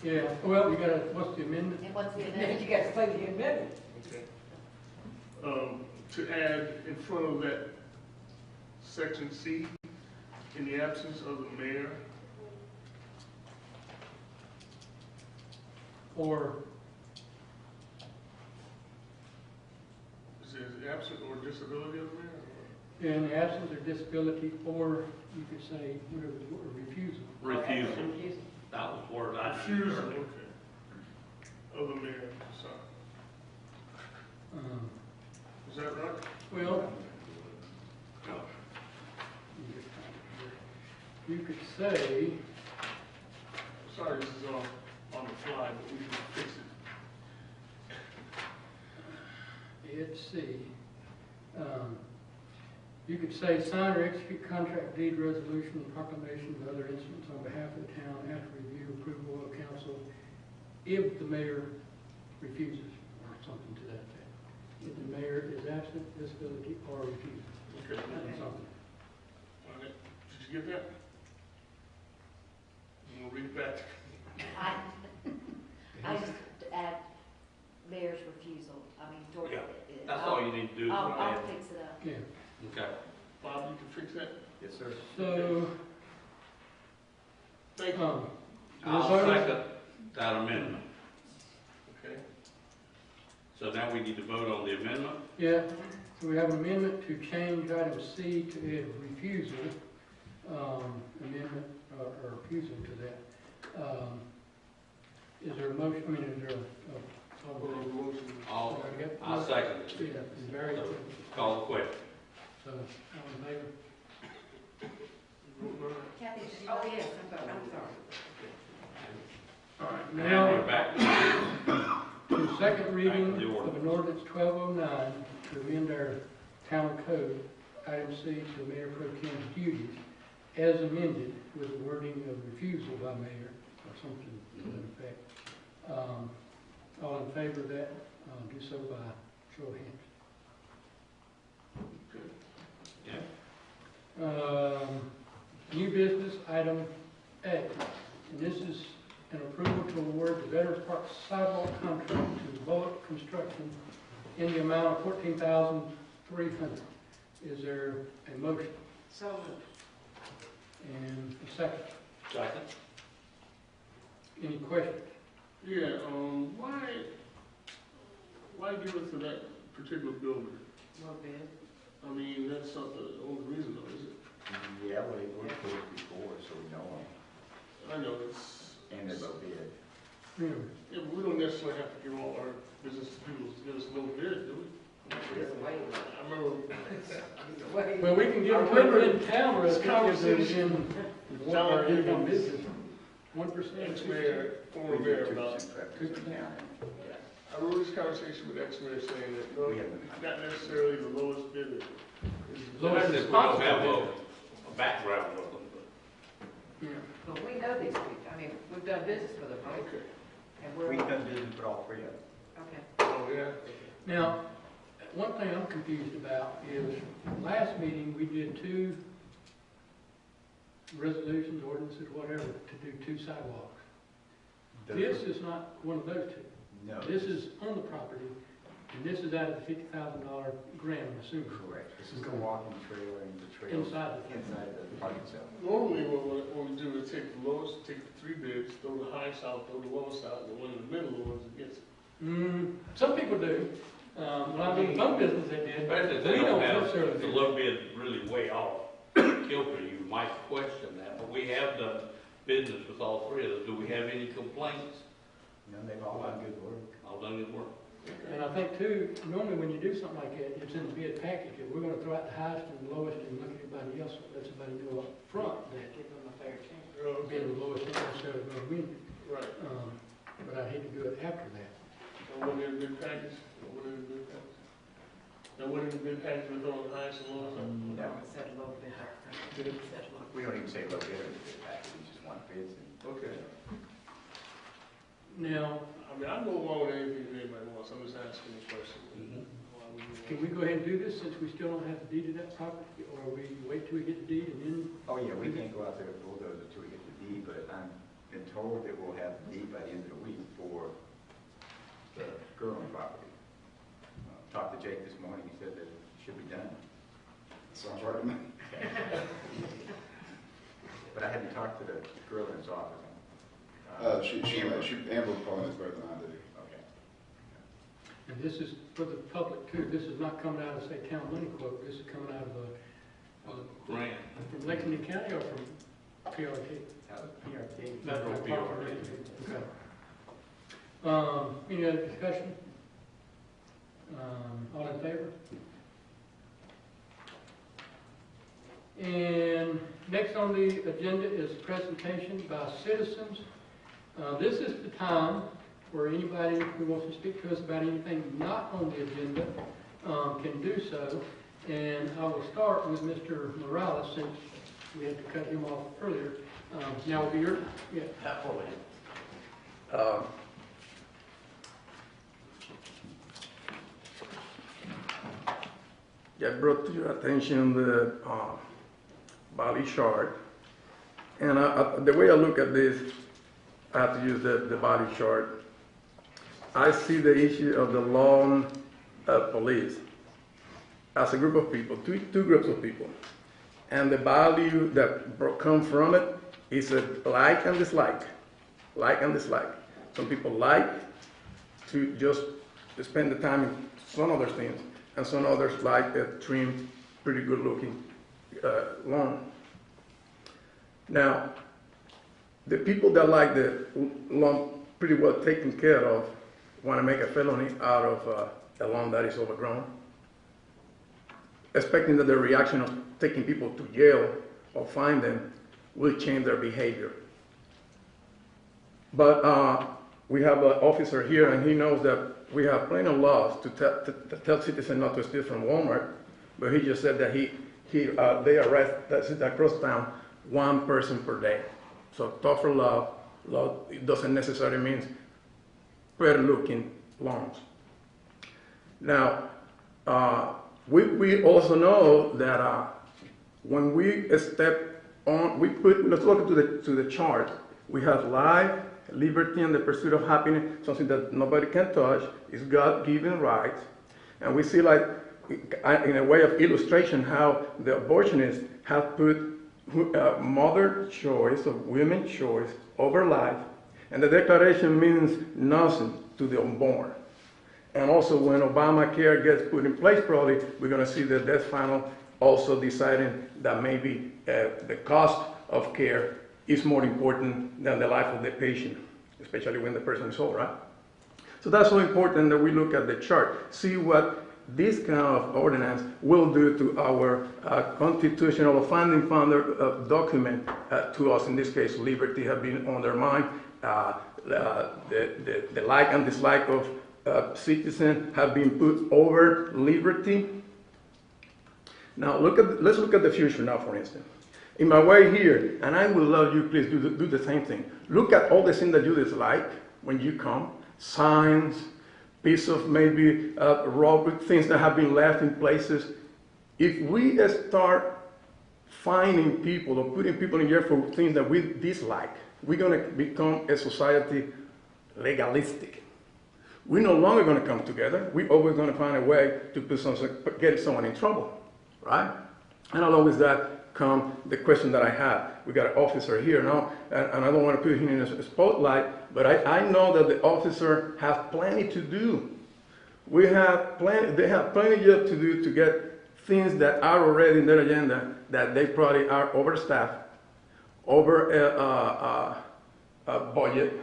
yeah, well, you gotta, what's the amendment? and what's the Then amendment? you got to say the amendment. Okay. To add in front of that section C, in the absence of the mayor, Or, is it absent or disability of the mayor? in the absence or disability, or you could say, whatever the word, refusal. Refusal. Refusal. That was the word I used. Refusal, okay, of the mayor to sign. Is that right? Well, you could say, Sorry, this is all on the fly, but we can fix it. let's see, you could say sign or execute contract deed resolution and proclamation and other instruments on behalf of the town after review approval of council if the mayor refuses, or something to that effect. if the mayor is absent, disability, or refusal. Okay. That's all. All right. Did you get that? I'm gonna read it back. I just add mayor's refusal, I mean, toward. Yeah, that's all you need to do is I'll add. fix it up. Yeah. Okay. Bob, you can fix that? Yes, sir. So, Thank you. I'll second that amendment. Okay. So now we need to vote on the amendment. yeah, so we have an amendment to change item C to a refusal, amendment, or refusal to that. Is there a motion, I mean, is there I'll second it. Yeah, very So, good. call the question. So, all in favor? Kathy, did you Oh, vote? yes, I'm sorry. All right, Now now, we're back. the second reading Back to the of an ordinance 1209 to amend our town code, item C, to Mayor Pro Tem's duties, as amended with the wording of refusal by mayor, or something to that effect. All in favor of that, do so by show of hands. New business, item A, and this is an approval to award the Veterans Park sidewalk contract to Bullock Construction in the amount of $14,300. Is there a motion So moved. and a second? Second. Any questions? Yeah, why give it to that particular builder? Well, bid. I mean, that's not the only reason though, is it? Yeah, well, they worked for it before, so we know them, I know it's. and they're low bid. Yeah. Yeah, but we don't necessarily have to give all our business people to give us a little bid, do we? There's a way. I remember, There's a way. Well, we can give I them remember in town, or if this there's in one of our John income Higgins. business, 1%. ex-mayor, former We mayor did 2% about, for every county. I remember this conversation with ex-mayor saying that, no, We haven't- not necessarily the lowest bidder. is the Lowest Unless best. we don't have a background with them. Yeah. But we know these people, I mean, we've done business with them, right? Okay. And we're, We've done business with all three of them. okay. Oh, yeah? Now, one thing I'm confused about is, last meeting, we did 2 resolutions, ordinances, whatever, to do 2 sidewalks. This is not one of those 2. No. This is on the property, and this is out of the $50,000 grant, I'm assuming. Correct. This is the walking trail and the trail. Inside the- Inside of the park itself. Normally, what we do is take the lowest, take the 3 bids, throw the highest out, throw the lowest out, and the one in the middle, the ones that gets it. Some people do. When I was in some business, they did. Especially if We they don't necessarily have the do. low bid really way off kilter, you might question that, but we have done business with all 3 of those. Do we have any complaints? No, they've all done good work. All done good work. And I think too, normally when you do something like that, it's in the bid package. If we're gonna throw out the highest and the lowest and look at everybody else, let somebody know up front that Give them a fair chance. being the lowest ain't necessarily gonna win. Right. But I hate to do it after that. That went in the bid package? That went in the bid package? That went in the bid package with all the highest and lowest? No, it said a little bit. It said a little. We don't even say low bidder in the bid package, we just want bids and. Okay. Now, I mean, I go along with anything that anybody wants, I'm just asking the question. Why would you can want- we go ahead and do this since we still don't have the deed of that property? Or we wait till we get the deed and then? Oh, yeah, we can't go out there and bulldoze until we get the deed, but I've been told that we'll have the deed by the end of the week for the Gerlin property. Talked to Jake this morning, he said that it should be done. Sounds right to me. But I hadn't talked to the Gerlin's office. Amber probably knows better than I do. Okay. And this is for the public too. This is not coming out of, say, town money quote. This is coming out of Grant. from Lexington County or from PRT? PRT. That's Federal what PRT. Okay. Any other discussion? All in favor? And next on the agenda is presentation by citizens. This is the time where anybody who wants to speak to us about anything not on the agenda can do so. And I will start with Mr. Morales since we had to cut him off earlier. Now will be your, yeah. I brought to your attention the Bali chart. And the way I look at this, I have to use the Bali chart. I see the issue of the law police as a group of people, two groups of people. And the value that comes from it is a like and dislike. Like and dislike. Some people like to just spend the time in some other things, and some others like a trim, pretty good looking lawn. Now, the people that like the lawn pretty well taken care of want to make a felony out of a lawn that is overgrown, expecting that the reaction of taking people to jail or fine them will change their behavior. But we have an officer here, and he knows that we have plenty of laws to tell citizens not to steal from Walmart, but he just said that they arrest, that's across town, one person per day. So tougher law it doesn't necessarily mean better looking lawns. Now, we also know that when we step on, let's look to the chart. We have life, liberty, and the pursuit of happiness, something that nobody can touch, is God-given rights. And we see, like, in a way of illustration, how the abortionists have put mother choice or women's choice over life. And the Declaration means nothing to the unborn. And also when Obamacare gets put in place, probably we're going to see the death panel also deciding that maybe the cost of care is more important than the life of the patient, especially when the person is old, right? So that's so important that we look at the chart, see what this kind of ordinance will do to our constitutional founding father document to us. In this case, liberty have been undermined. The like and dislike of citizens have been put over liberty. Now let's look at the future now, for instance. In my way here, and I would love you, please do the same thing. Look at all the things that you dislike when you come, signs, piece of maybe rubber, things that have been left in places. If we start finding people or putting people in jail for things that we dislike, we're going to become a society legalistic. We're no longer going to come together. We're always going to find a way to get someone in trouble, right? And along with that come the question that I have. We got an officer here now, and I don't want to put him in a spotlight, but I know that the officer has plenty to do. They have plenty job to do to get things that are already in their agenda that they probably are overstaffed, over budget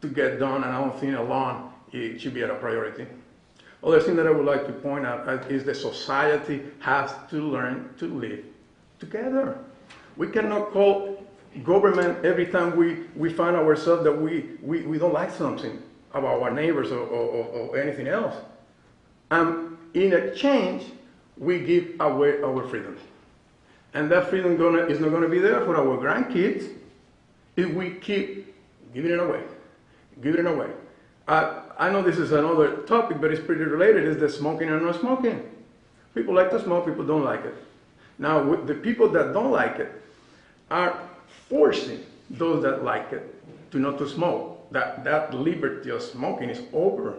to get done, and I don't think alone it should be at a priority. Other thing that I would like to point out is the society has to learn to live together. We cannot call government every time we find ourselves that we don't like something about our neighbors or anything else. And in exchange, we give away our freedom. And that freedom is not going to be there for our grandkids if we keep giving it away. Giving it away. I know this is another topic, but it's pretty related, is the smoking and not smoking. People like to smoke, people don't like it. Now, the people that don't like it are forcing those that like it to not to smoke. That liberty of smoking is over.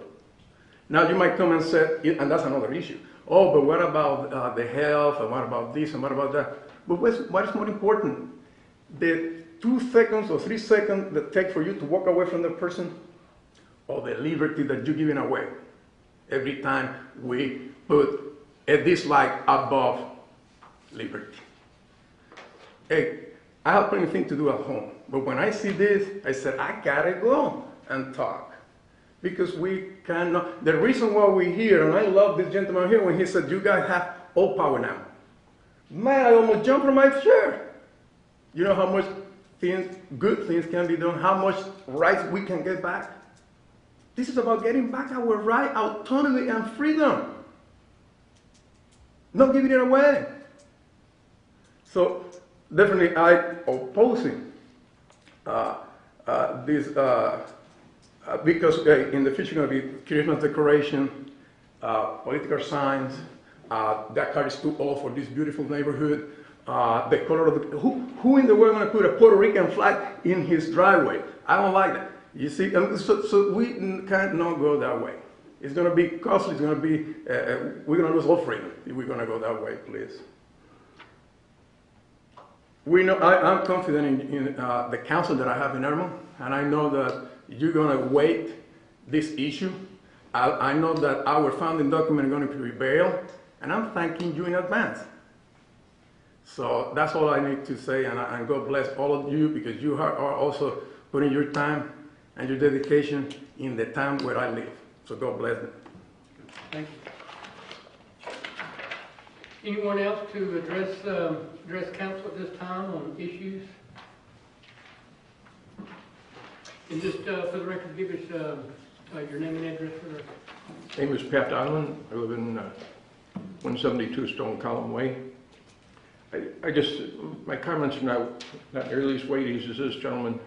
Now, you might come and say, and that's another issue. Oh, but what about the health, and what about this, and what about that? But what is more important? The 2 seconds or 3 seconds that take for you to walk away from the person, or the liberty that you're giving away every time we put a dislike above liberty. Hey, I have plenty of things to do at home, but when I see this, I said, I gotta go and talk. Because we cannot, the reason why we're here, and I love this gentleman here when he said, you guys have all power now. Man, I almost jumped from my chair. You know how much good things can be done, how much rights we can get back. This is about getting back our right, autonomy, and freedom. Not giving it away. So definitely I opposing this because in the future going to be Christmas decoration, political signs, That car is too old for this beautiful neighborhood. The color of the, who in the world gonna put a Puerto Rican flag in his driveway? I don't like that. You see, so we can't not go that way. It's gonna be costly, it's gonna be, we're gonna lose all freedom if we're gonna go that way, please. We know, I'm confident in the council that I have in Irmo, and I know that you're gonna weight this issue. I know that our founding document is going to prevail, and I'm thanking you in advance. So that's all I need to say, and God bless all of you, because you are also putting your time and your dedication in the town where I live. So God bless them. Thank you. Anyone else to address council at this time on issues? And just for the record, give us your name and address for the... My name is Pat Island. I live in 172 Stone Column Way. My comments are not nearly as weighty as this, gentlemen.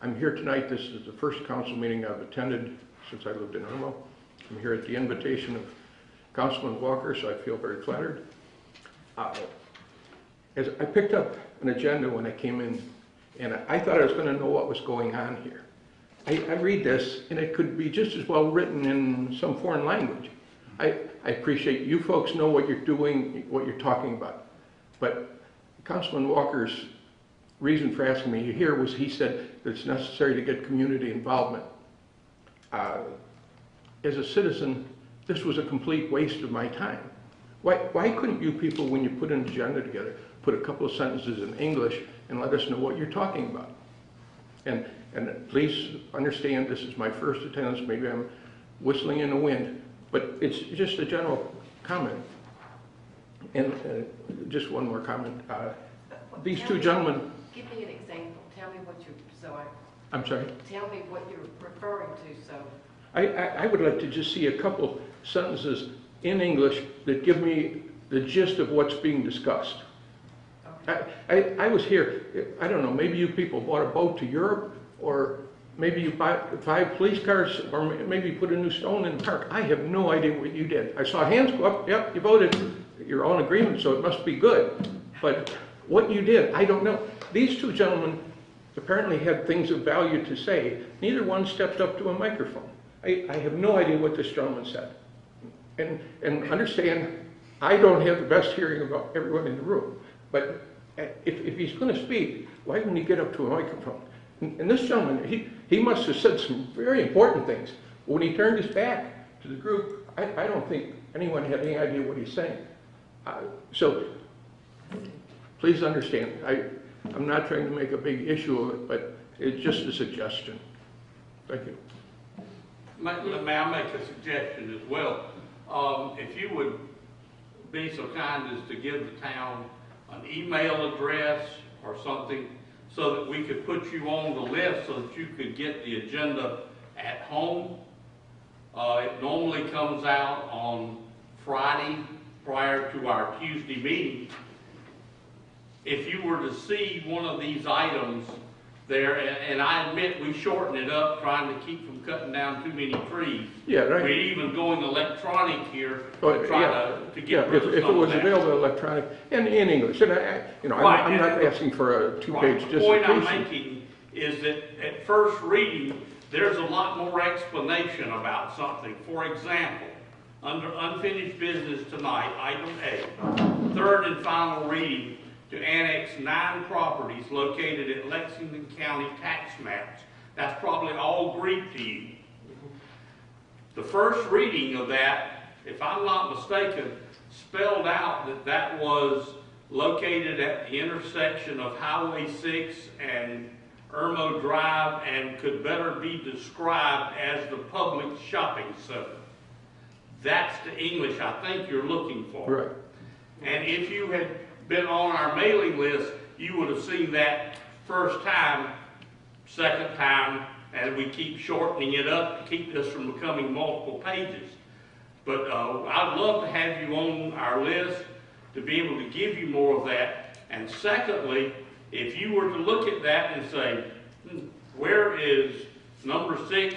I'm here tonight. This is the first council meeting I've attended since I lived in Irmo. I'm here at the invitation of Councilman Walker, so I feel very flattered. As I picked up an agenda when I came in, and I thought I was going to know what was going on here. I read this, and it could be just as well written in some foreign language. I appreciate you folks know what you're doing, what you're talking about. But Councilman Walker's reason for asking me here was he said that it's necessary to get community involvement. As a citizen, this was a complete waste of my time. Why couldn't you people, when you put an agenda together, put a couple of sentences in English and let us know what you're talking about? And please understand, this is my first attendance. Maybe I'm whistling in the wind, but it's just a general comment. And just one more comment. These two gentlemen. Give me an example. Tell me what I'm sorry? Tell me what you're referring to, so. I would like to just see a couple sentences in English that give me the gist of what's being discussed. Okay. I was here, I don't know, maybe you people bought a boat to Europe, or maybe you bought 5 police cars, or maybe you put a new stone in the park. I have no idea what you did. I saw hands go up, yep, you voted. You're all in agreement, so it must be good. But what you did, I don't know. These two gentlemen apparently had things of value to say. Neither one stepped up to a microphone. I have no idea what this gentleman said. And understand, I don't have the best hearing about everyone in the room. But if he's going to speak, why wouldn't he get up to a microphone? And this gentleman, he must have said some very important things. When he turned his back to the group, I don't think anyone had any idea what he's saying. So please understand, I'm not trying to make a big issue of it, but it's just a suggestion. Thank you. May I make a suggestion as well? If you would be so kind as to give the town an email address or something so that we could put you on the list so that you could get the agenda at home. It normally comes out on Friday prior to our Tuesday meeting. If you were to see one of these items there, and I admit we shorten it up trying to keep from cutting down too many trees. Yeah, right. We're even going electronic here to try to get rid of if it was that. available electronic and in English, and I'm not asking for a 2-page dissertation. The point I'm making is that at first reading, there's a lot more explanation about something. For example, under unfinished business tonight, item A, third and final reading to annex 9 properties located at Lexington County tax maps. That's probably all Greek to you. The first reading of that, if I'm not mistaken, spelled out that that was located at the intersection of Highway 6 and Irmo Drive and could better be described as the public shopping center. That's the English I think you're looking for. Right. And if you had been on our mailing list, you would have seen that first time, second time, and we keep shortening it up to keep this from becoming multiple pages. But I'd love to have you on our list to be able to give you more of that. And secondly, if you were to look at that and say, where is number 6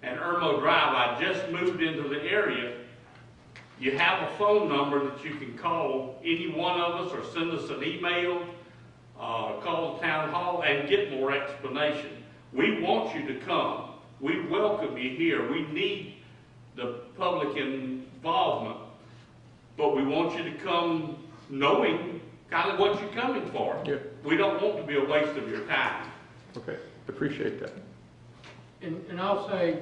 and Irmo Drive? I just moved into the area. You have a phone number that you can call any one of us or send us an email, call the town hall and get more explanation. We want you to come. We welcome you here. We need the public involvement, but we want you to come knowing kind of what you're coming for. Yeah. We don't want to be a waste of your time. Okay, appreciate that. And I'll say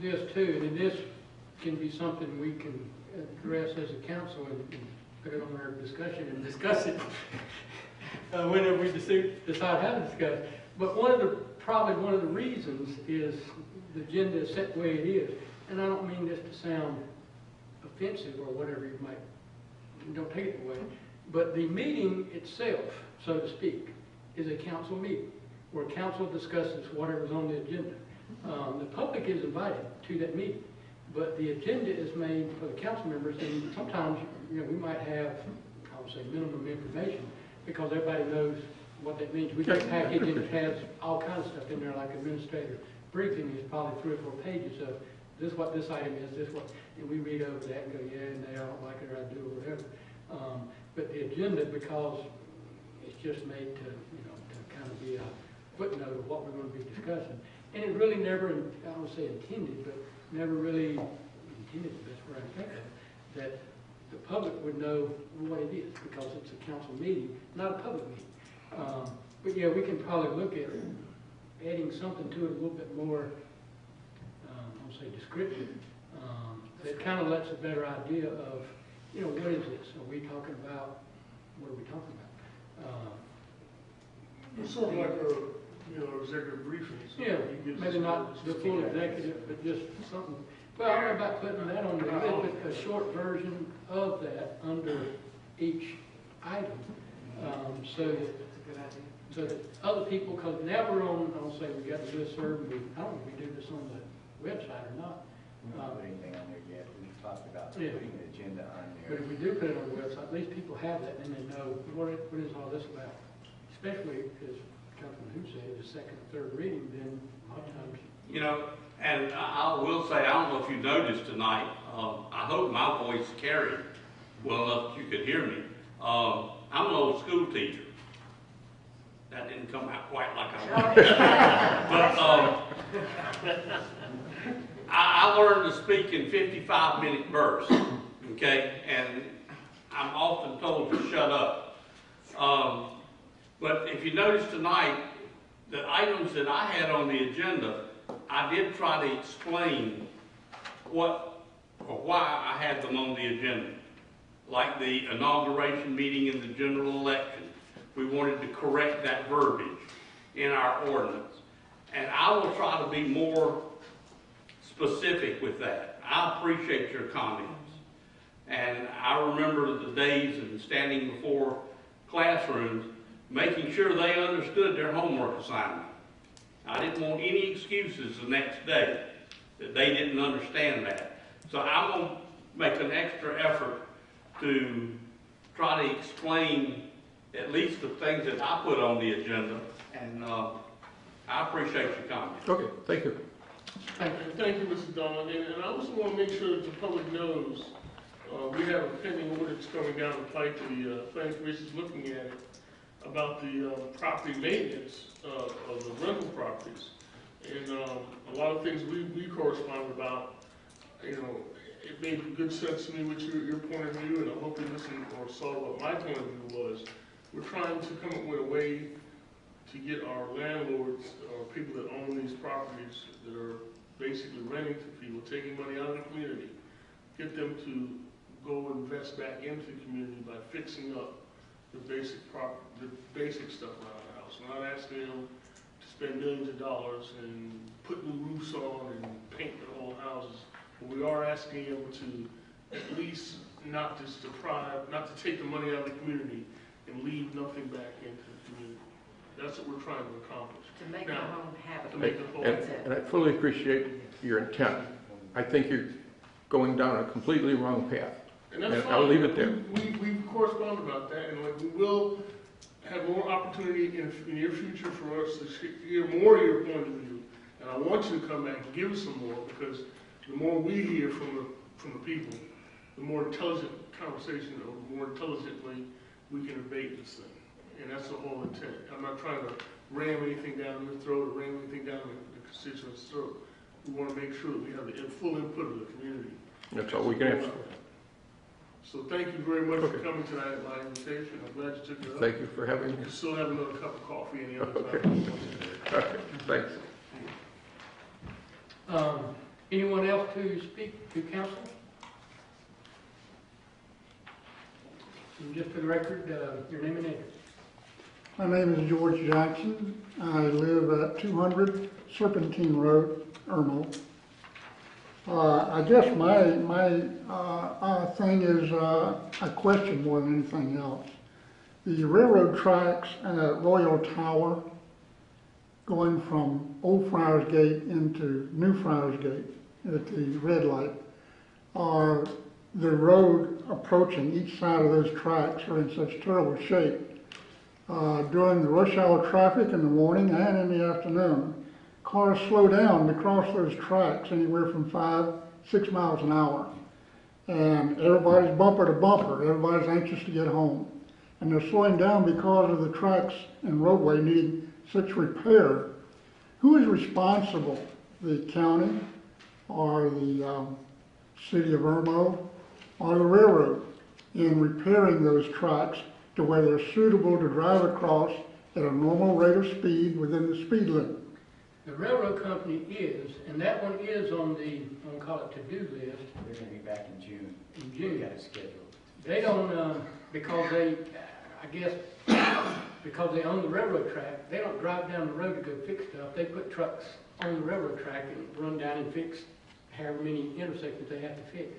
this too, and this can be something we can address as a council and put it on our discussion and discuss it whenever we decide how to discuss. But probably one of the reasons is the agenda is set the way it is. And I don't mean this to sound offensive or whatever you might, don't take it away. But the meeting itself, so to speak, is a council meeting where council discusses whatever's on the agenda. The public is invited to that meeting, but the agenda is made for the council members, and sometimes, we might have, I would say, minimum information because everybody knows what that means. We get a package and it has all kinds of stuff in there, like administrator briefing is probably 3 or 4 pages of this is what this item is, this what, and we read over that and go, yeah, and they don't like it or I do or whatever. But the agenda, because it's just made to, to kind of be a footnote of what we're going to be discussing. And it really never, I don't say intended, but never really intended, that's where I think of it, that the public would know what it is because it's a council meeting, not a public meeting. But yeah, we can probably look at adding something to it a little bit more, I'll say descriptive, that kind of lets a better idea of, what is this? Are we talking about, what are we talking about? It's sort of like a, executive briefings. Yeah, maybe not the full executive, but just something. Well, I don't know about putting that on there, but a short version of that under each item, so that other people, because now we're on, I'll say we got the listserv, I don't know if we do this on the website or not. We haven't put anything on there yet. We've talked about Yeah. putting the agenda on But there. if we do put it on the website, at least people have that and they know what is all this about. Especially, as Councilman Who said, the second or third reading, then a lot of times. And I will say, I don't know if you noticed tonight, I hope my voice carried well enough that you could hear me. I'm an old school teacher. That didn't come out quite like I wanted. But I learned to speak in 55-minute bursts, okay? And I'm often told to shut up. But if you notice tonight, the items that I had on the agenda, I did try to explain what or why I had them on the agenda. Like the inauguration meeting and the general election. We wanted to correct that verbiage in our ordinance. And I will try to be more specific with that. I appreciate your comments. And I remember the days and standing before classrooms, making sure they understood their homework assignment. I didn't want any excuses the next day that they didn't understand that. So I'm going to make an extra effort to try to explain at least the things that I put on the agenda, and I appreciate your comments. Okay, thank you. Thank you, Mr. Don. And I also want to make sure that the public knows we have a pending ordinance coming down the pike. The Planning Commission is looking at it about the property maintenance of the rental properties. And a lot of things we correspond about, it made good sense to me with your point of view, and I hope you listened or saw what my point of view was. We're trying to come up with a way to get our landlords or people that own these properties that are basically renting to people, taking money out of the community, get them to go invest back into the community by fixing up the basic stuff around the house. We're not asking them to spend millions of dollars and put new roofs on and paint their whole houses. But we are asking them to at least not to take the money out of the community and leave nothing back into the community. That's what we're trying to accomplish. To make the home habitable. To make the home And I fully appreciate your intent. I think you're going down a completely wrong path. And that's fine. I'll leave it there. We've corresponded about that, and we will have more opportunity in the near future for us to hear more of your point of view. And I want you to come back and give us some more, because the more we hear from the people, the more intelligent conversation, or the more intelligently we can debate this thing. And that's the whole intent. I'm not trying to ram anything down your throat or ram anything down the constituent's throat. We want to make sure that we have the full input of the community. That's all we can ask for. So thank you very much for coming tonight at my invitation. I'm glad you took it up. Thank you for having me. You can still have another cup of coffee any other Okay. time. Okay, thanks. Anyone else to speak to council? And just for the record, your name and address. My name is George Jackson. I live at 200 Serpentine Road, Irmo. I guess my thing is a question more than anything else. The railroad tracks at Royal Tower going from Old Friars Gate into New Friars Gate at the red light, are the road approaching each side of those tracks are in such terrible shape. During the rush hour traffic in the morning and in the afternoon, cars slow down to cross those tracks anywhere from 5-6 miles an hour. And everybody's bumper to bumper. Everybody's anxious to get home. And they're slowing down because of the tracks and roadway needing such repair. Who is responsible? The county or the city of Irmo or the railroad in repairing those tracks to where they're suitable to drive across at a normal rate of speed within the speed limit? The railroad company is, and that one is on the, I'll call it to-do list. They're gonna be back in June. In June. We got it scheduled. They don't, because they, I guess, because they own the railroad track, they don't drive down the road to go fix stuff. They put trucks on the railroad track and run down and fix however many intersections they have to fix.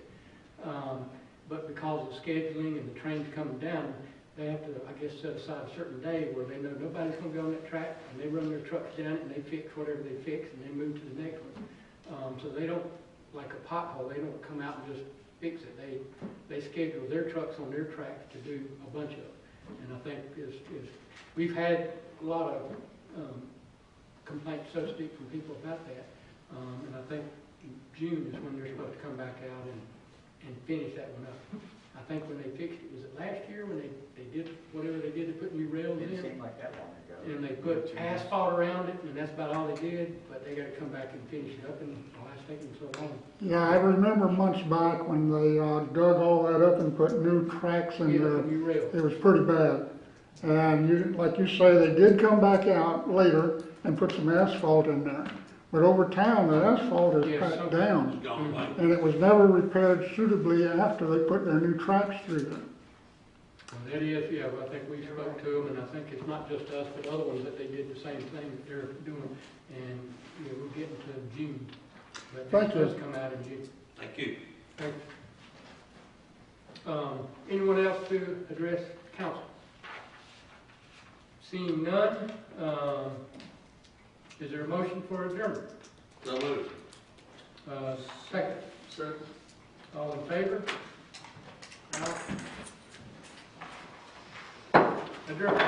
But because of scheduling and the trains coming down, they have to, I guess, set aside a certain day where they know nobody's going to be on that track, and they run their trucks down it and they fix whatever they fix, and they move to the next one. So they don't, like a pothole, they don't come out and just fix it. They schedule their trucks on their tracks to do a bunch of it. And I think we've had a lot of complaints, so to speak, from people about that. And I think June is when they're supposed to come back out and finish that one up. I think when they fixed it, was it last year when they did whatever they did to put new rails in? It seemed like that long ago. And they put asphalt around it, and that's about all they did, but they gotta come back and finish it up, and why it's taking so long. Yeah, I remember months back when they dug all that up and put new tracks in there. New rails. It was pretty bad. And you, like you say, they did come back out later and put some asphalt in there. But over time, the asphalt is packed down. And it was never repaired suitably after they put their new tracks through there. Well, that is, yeah, I think we spoke to them, and I think it's not just us, but other ones that they did the same thing that they're doing. And, you know, we're getting to June. But Thank you. It does come out in June. Thank you. Thank you. Anyone else to address council? Seeing none, is there a motion for adjournment? So moved. Second. Second. All in favor? Adjourned.